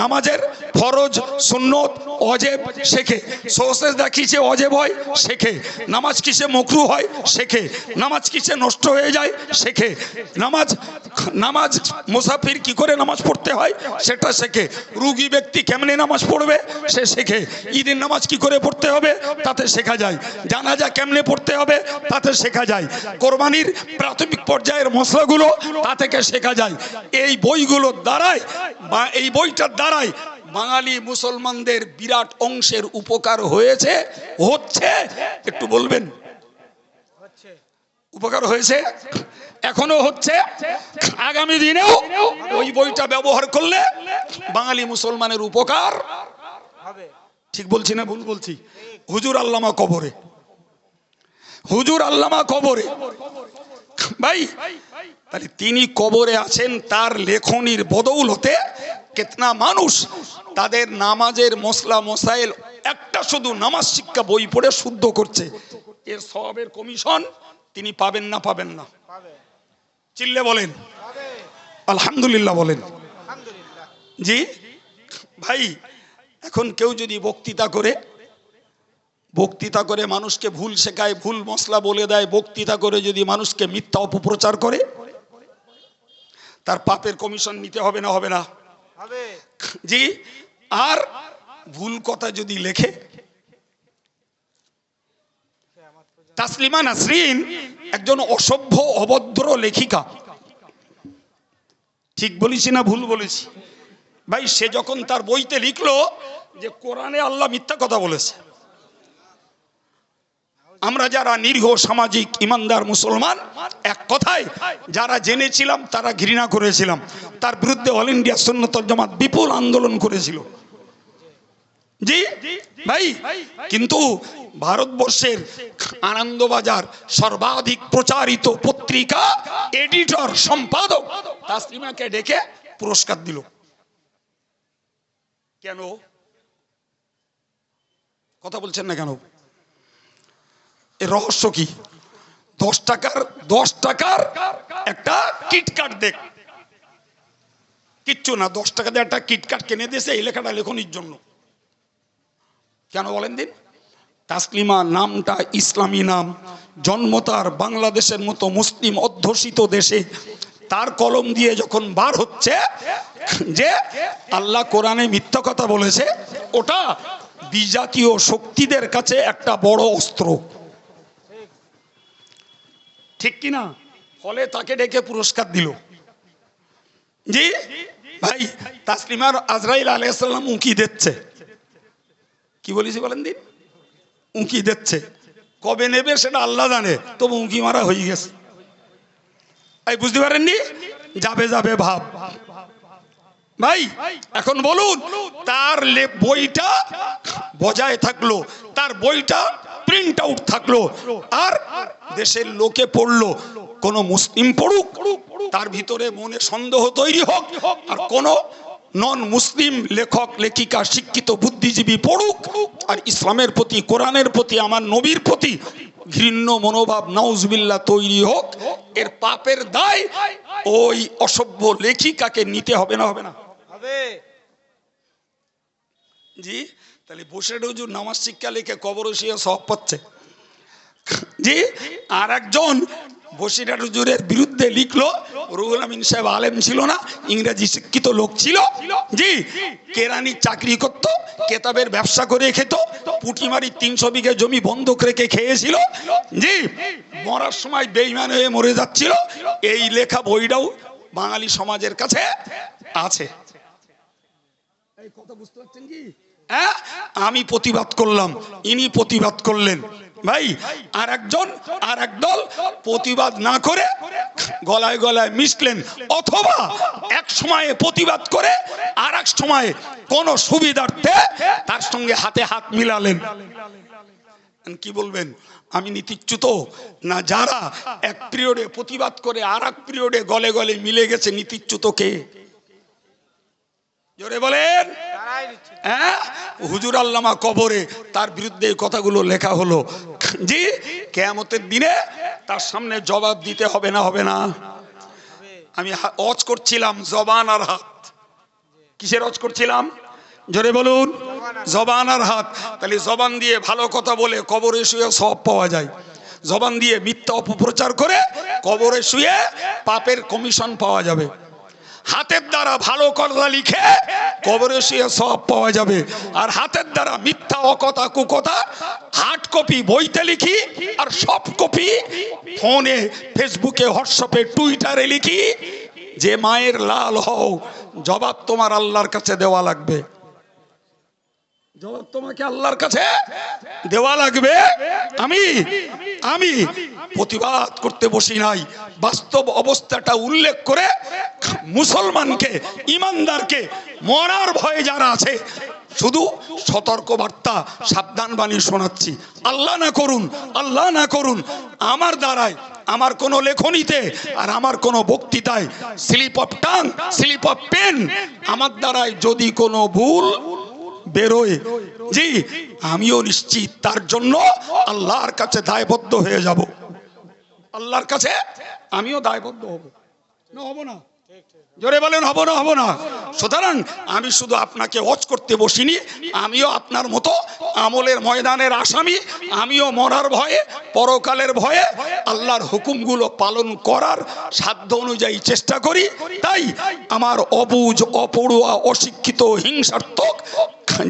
নামাজের ফরজ সুন্নত অজেব শেখে। সোসেজদা কিসে অজেব হয় শেখে, নামাজ কিসে মকরু হয় শেখে, নামাজ কিসে নষ্ট হয়ে যায় শেখে, নামাজ মুসাফির কি করে নামাজ পড়তে হয় সেটা শেখে, রুগী ব্যক্তি কেমনে নামাজ পড়বে সে শেখে, ঈদের নামাজ কি করে পড়তে হবে তাতে শেখা যায়, জানাজা কেমনে পড়তে হবে তাতে শেখা যায়, কোরবানির প্রাথমিক পর্যায়ের মশলাগুলো তা থেকে শেখা যায়। এই বইগুলোর দ্বারাই বা এই বইটার দ্বারাই বাঙালি মুসলমানদের বিরাট অংশের উপকার হয়েছে, হচ্ছে। একটু বলবেন উপকার হয়েছে, এখনো হচ্ছে, আগামী দিনেও ওই বইটা ব্যবহার করলে বাঙালি মুসলমানের উপকার হবে। ঠিক বলছি না ভুল বলছি? হুজুর আল্লামা কবরে, হুজুর আল্লামা কবরে ভাই, তাহলে তিনি কবরে আছেন, তার লেখনির বদৌলতে কেতনা মানুষ তাদের নামাজের মশলা মশাইল একটা শুধু নামাজ শিক্ষা বই পড়ে শুদ্ধ করছে। এর সওয়াবের কমিশন তিনি পাবেন না পাবেন না? চিল্লে বলেন আলহামদুলিল্লাহ বলেন। জি ভাই, এখন কেউ যদি বক্তৃতা করে মানুষকে ভুল শেখায়, ভুল মশলা বলে দেয়, বক্তৃতা করে যদি মানুষকে মিথ্যা অপপ্রচার করে, তার পাপের কমিশন নিতে হবে না হবে না? জি। আর ভুল কথা যদি লেখে, তাসলিমা নাসরিন একজন অসভ্য অভদ্র লেখিকা, ঠিক বলেছি না ভুল বলেছি ভাই? সে যখন তার বইতে লিখলো যে কোরআনে আল্লাহ মিথ্যা কথা বলেছে, আমরা যারা নিরীহ সামাজিক ইমানদার মুসলমান এক কথায় যারা জেনেছিলাম তারা ঘৃণা করেছিলাম, তার বিরুদ্ধে অল ইন্ডিয়া সুন্নাতুল জামাত বিপুল আন্দোলন করেছিল। জি ভাই, কিন্তু ভারতবর্ষের আনন্দবাজার সর্বাধিক প্রচারিত পত্রিকা এডিটর সম্পাদক তাসলিমাকে ডেকে পুরস্কার দিল। কেন কথা বলছেন না কেন? এর রহস্য কি? 10 টাকার একটা কিটকাট দেখ, কিচ্ছু না, 10 টাকা দিয়ে একটা কিটকাট কিনে দিয়েছে এই লেখাটা লেখনির জন্য। কেন বলেন দিন? তাসলিমা নামটা ইসলামী নাম, জন্ম তার বাংলাদেশের মতো মুসলিম অধ্যুষিত দেশে, তার কলম দিয়ে যখন বার হচ্ছে যে আল্লাহ কোরআনে মিথ্যা কথা বলেছে, ওটা বিজাতীয় শক্তিদের কাছে একটা বড় অস্ত্র, ঠিক কিনা? ফলে তাকে ডেকে পুরস্কার দিল। জি ভাই, তাসলিমার আজরাইল আলাইহিস সালাম উঁকি দিচ্ছে, কি বলেছি বলেন দিন? উঁকি দিচ্ছে, কবে নেবে সেটা আল্লাহ জানে, তবু উঁকি মারা হয়ে গেছে। এই বুঝতে পারেননি? যাবে যাবে ভাব ভাই। এখন বলুন, তার বইটা বজায় থাকলো, তার বইটা প্রিন্ট আউট থাকলো, আর দেশের লোকে পড়লো, কোন মুসলিম পড়ুক, তার ভিতরে মনে সন্দেহ তৈরি হোক, আর কোন নন মুসলিম লেখক লেখিকা শিক্ষিত বুদ্ধিজীবী পড়ুক, আর ইসলামের প্রতি, কোরআনের প্রতি, আমার নবীর প্রতি ঘৃণ্য মনোভাব নাউজুবিল্লাহ তৈরি হোক, এর পাপের দায় ওই অসভ্য লেখিকাকে নিতে হবে না হবে না? জি। তাহলে বসে হুজুর নামাজ শিক্ষা লিখে কবর শুয়ে সব পাচ্ছে। জি। আর একজন বসিরহাট হুজুরের বিরুদ্ধে লিখলো, রুহুল আমিন সাহেব আলেম ছিল না, ইংরেজি শিক্ষিত লোক ছিল, জি, কেরানির চাকরি করত, কেতাবের ব্যবসা করে খেত, পুঁটিমারি 300 বিঘে জমি বন্ধক রেখে খেয়েছিল, জি, মরার সময় বেঈমান হয়ে মরে যাচ্ছিল। এই লেখা বইটাও বাঙালি সমাজের কাছে আছে। এই কথা বুঝতে পারছেন কি? হ্যাঁ, আমি প্রতিবাদ করলাম, ইনি প্রতিবাদ করলেন ভাই, আর একদল প্রতিবাদ না করে গলায় গলায় মিশলেন, অথবা এক সময়ে প্রতিবাদ করে আর এক সময়ে কোন সুবিধার্থে তার সঙ্গে হাতে হাত মিলালেন। কি বলবেন? আমি নীতিচ্যুত না যারা এক পিরিয়ডে প্রতিবাদ করে আর এক পিরিয়ডে গলে গলে মিলে গেছে নীতিচ্যুত কে? জোরে বলেন। তারাই নিচ্ছে। হ্যাঁ, হুজুর আল্লামা কবরে তার বিরুদ্ধে এই কথাগুলো লেখা হলো। জি, কিয়ামতের দিনে তার সামনে জবাব দিতে হবে না? হবে না? আমি ওয়াজ করছিলাম জবান আর হাত। কিসের ওয়াজ করছিলাম? জোরে বলুন। জবান আর হাত। তাহলে জবান দিয়ে ভালো কথা বলে কবরে শুয়ে সওয়াব পাওয়া যায়, জবান দিয়ে মিথ্যা অপপ্রচার করে কবরে শুয়ে পাপের কমিশন পাওয়া যাবে। হাতের দ্বারা ভালো কথা লিখে কবরে শুয়ে সওয়াব পাওয়া যাবে, আর হাতের দ্বারা মিথ্যা অকথা কুকথা হার্ড কপি বইতে লিখি আর সফট কপি ফোনে ফেসবুকে হোয়াটসঅ্যাপে টুইটারে লিখি, যে মায়ের লাল হও, জবাব তোমার আল্লাহর কাছে দেওয়া লাগবে। জবাব তোমাকে আল্লাহর কাছে দেওয়া লাগবে। আমি আমি প্রতিবাদ করতে বসি নাই, বাস্তব অবস্থাটা উল্লেখ করে মুসলমানকে, ইমানদারকে মরার ভয়ে যারা আছে শুধু সতর্ক বার্তা, সাবধান বাণী শোনাচ্ছি। আল্লাহ না করুন, আল্লাহ না করুন আমার দ্বারায়, আমার কোনো লেখনীতে আর আমার কোনো বক্তৃতায় slip of tongue, slip of pen আমার দ্বারায় যদি কোনো ভুল বেরোয়, জি আমিও নিশ্চিত তার জন্য আল্লাহর কাছে দায়বদ্ধ হয়ে যাব। আল্লাহর কাছে আমিও দায়বদ্ধ হব না? হব না? জোরে বলেন, হব না? হব না? সুতরাং আমি শুধু আপনাকে ওয়াজ করতে বসিনি, আমিও আপনার মতো আমলের ময়দানের আসামি। আমিও মরার ভয়ে, পরকালের ভয়ে আল্লাহর হুকুমগুলো পালন করার সাধ্য অনুযায়ী চেষ্টা করি। তাই আমার অবুঝ, অপড়ুয়া, অশিক্ষিত, হিংসাত্মক,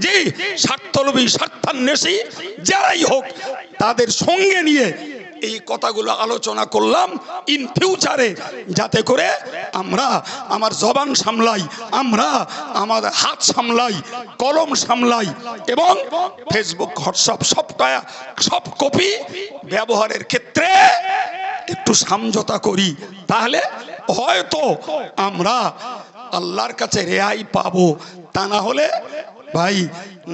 জি স্বার্থলোভী, স্বার্থান্বেষী যারাই হোক তাদের সঙ্গে নিয়ে এই কথাগুলো আলোচনা করলাম, ইন ফিউচারে যাতে করে আমরা আমার জবান সামলাই, আমরা আমাদের হাত সামলাই, কলম সামলাই এবং ফেসবুক, হোয়াটসঅ্যাপ সব কপি ব্যবহারের ক্ষেত্রে একটু সমঝোতা করি, তাহলে হয়তো আমরা আল্লাহর কাছে রেহাই পাবো। তা না হলে ভাই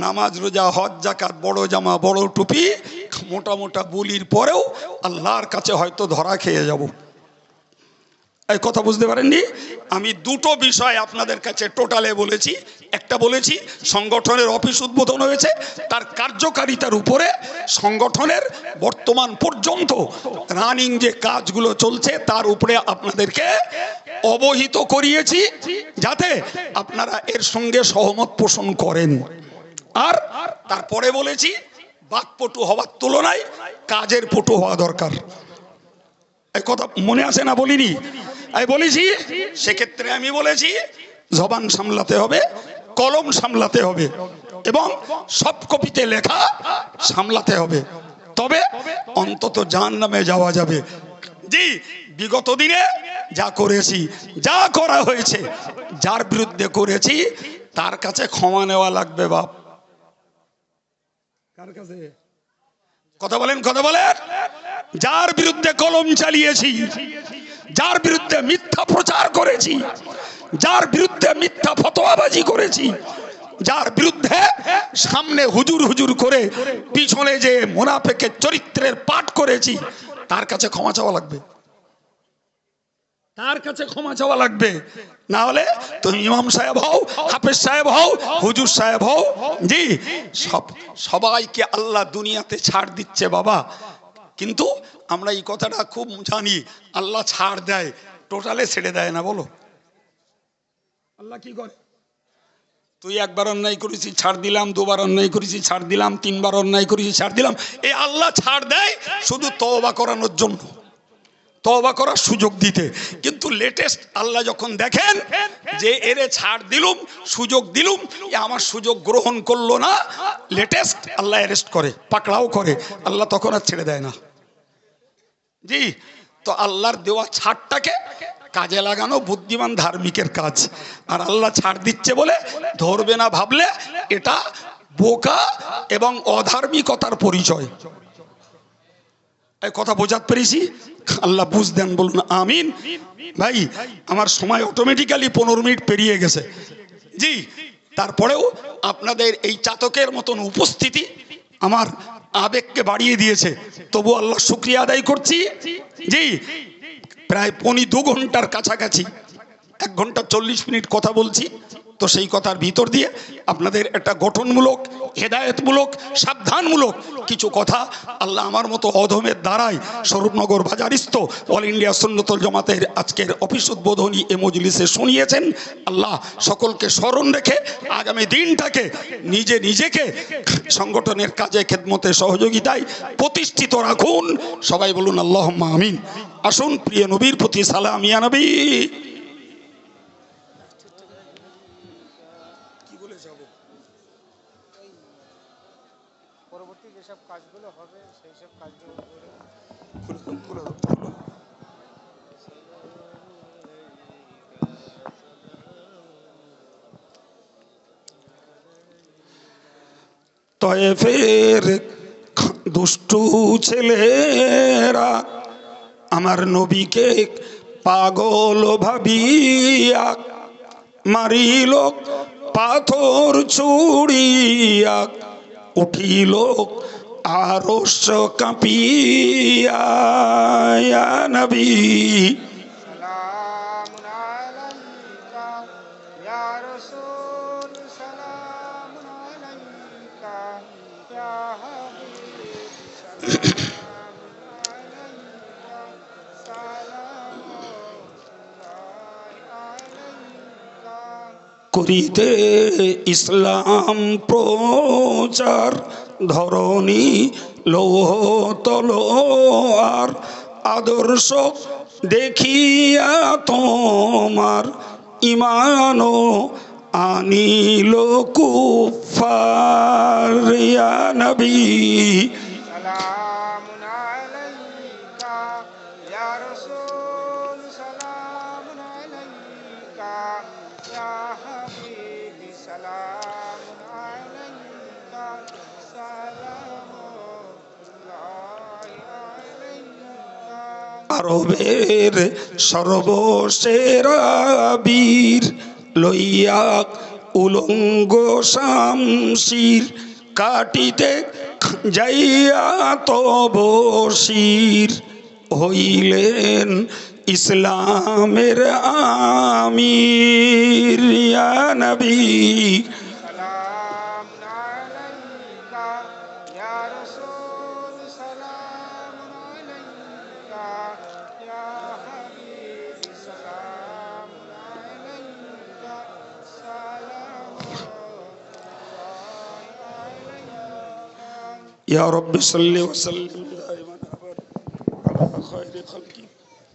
নামাজ, রোজা, হজ, যাকাত, বড় জামা, বড় টুপি, মোটা মোটা বুলির পরেও আল্লাহর কাছে হয়তো ধরা খেয়ে যাব। এই কথা বুঝতে পারেননি? আমি দুটো বিষয় আপনাদের কাছে টোটালে বলেছি। একটা বলেছি সংগঠনের অফিস উদ্বোধন হয়েছে, তার কার্যকারিতার উপরে সংগঠনের বর্তমান পর্যন্ত রানিং যে কাজগুলো চলছে তার উপরে আপনাদেরকে অবহিত করিয়েছি, যাতে আপনারা এর সঙ্গে সহমত পোষণ করেন। আর তারপরে বলেছি বাকপটু হওয়ার তুলনায় কাজের পটু হওয়া দরকার। এই কথা মনে আছে না? বলিনি? আমি বলেছি। সেক্ষেত্রে আমি বলেছি জবান সামলাতে হবে, কলম সামলাতে হবে এবং সব কপিতে লেখা সামলাতে হবে, তবে অন্তত জাহান্নামে যাওয়া যাবে। জি, বিগত দিনে যা করেছি, যা করা হয়েছে, যার বিরুদ্ধে করেছি তার কাছে ক্ষমা নেওয়া লাগবে। বাপ কার কাছে? কথা বলেন, কথা বলেন। যার বিরুদ্ধে কলম চালিয়েছি, যার বিরুদ্ধে মিথ্যা প্রচার করেছি, যার বিরুদ্ধে মিথ্যা ফতোয়াবাজি করেছি, যার বিরুদ্ধে সামনে হুজুর হুজুর করে পিছনে যে মুনাফিকের চরিত্রের পাঠ করেছি, তার কাছে ক্ষমা চাওয়া লাগবে। তার কাছে ক্ষমা চাওয়া লাগবে। না হলে তুমি ইমাম সাহেব হও, হাফেজ সাহেব হও, হুজুর সাহেব হও, জি সবাইকে আল্লাহ দুনিয়াতে ছাড় দিচ্ছে বাবা। কিন্তু আমরা এই কথাটা খুব জানি, আল্লাহ ছাড় দেয়, টোটালে ছেড়ে দেয় না। বলো আল্লাহ কি করে? তুই একবার অন্যায় করেছিস ছাড় দিলাম, দুবার অন্যায় করেছিস ছাড় দিলাম, তিনবার অন্যায় করেছিস ছাড় দিলাম। এই আল্লাহ ছাড় দেয় শুধু তওবা করানোর জন্য, তওবা করার সুযোগ দিতে। কিন্তু লেটেস্ট আল্লাহ যখন দেখেন যে এরে ছাড় দিলুম, সুযোগ দিলুম, আমার সুযোগ গ্রহণ করলো না, লেটেস্ট আল্লাহ অ্যারেস্ট করে, পাকড়াও করে। আল্লাহ তখন আর ছেড়ে দেয় না। জি, তো আল্লাহর দেওয়া ছাড়টাকে কাজে লাগানো বুদ্ধিমান ধার্মিকের কাজ। আর আল্লাহ ছাড় দিচ্ছে বলে ধরবে না ভাবলে এটা বোকা এবং অধার্মিকতার পরিচয়। এই কথা বোঝাতে পেরেছি? আল্লাহ বুঝ দেন, বলুন আমিন। ভাই আমার সময় অটোমেটিক্যালি 15 মিনিট পেরিয়ে গেছে। জি, তারপরেও আপনাদের এই চাতকের মতন উপস্থিতি আমার আবেগকে বাড়িয়ে দিয়েছে, তবু আল্লাহ শুকরিয়া আদায় করছি। জি, প্রায় 2.25 ঘন্টার কাছাকাছি, 1 ঘন্টা 40 মিনিট কথা বলছি। তো সেই কথার ভিতর দিয়ে আপনাদের একটা গঠনমূলক, হেদায়েতমূলক, সাবধানমূলক কিছু কথা আল্লাহ আমার মতো অধমের দ্বারাই স্বরূপনগর বাজারিস্থ অল ইন্ডিয়া সুন্নতুল জামাতের আজকের অফিস উদ্বোধনী এ মজলিসে শুনিয়েছেন। আল্লাহ সকলকে স্মরণ রেখে আগামী দিনটাকে নিজেকে সংগঠনের কাজে খেদমতে সহযোগিতায় প্রতিষ্ঠিত রাখুন। সবাই বলুন আল্লাহুম্মা আমিন। আসুন প্রিয় নবীর প্রতি সালাম ইয়া নবী। পরবর্তী যেসব কাজগুলো হবে সেই সব কাজগুলো তয়েফের দুষ্টু ছেলেরা আমার নবীকে পাগল ভাবিয়া মারিল পাথর ছুড়িয়া, উঠিল আরশ কাঁপিয়া। ইয়া নবী সালামুন আলাইকা ইয়া রাসূল, সালামুন আলাইকা ইয়া হাবিব, সালামুন আলাইকা, সালামুল্লাহি আলাইকা। করিতে ইসলাম প্রচার ধরণী লৌহ তলোয়ার, আদর্শ দেখিয়া তোমার ইমানো আনিল কুফার। ইয়া নবী সালামুন আলাইকা ইয়া রাসূল, সালামুন আলাইকা ইয়া হাবিবি, সালামুন আলাইকা, সালামুল্লাহি আলাইকা। আরবের সর্বসেরা বীর লইয়া উলঙ্গ শামশির, কাটিতে যাইয়া তব শির হইলেন ইসলামের আমির। ইয়া নবী সালামুন আলাইকা ইয়া রাসূল, সালামুন আলাইকা ইয়া হাবিবি, সালামুন আলাইকা, সালামুল্লাহি আলাইকা। ইয়া রব্বি সাল্লি ওয়া সাল্লিম দাইমান আবাদান আলা খায়রি খালকি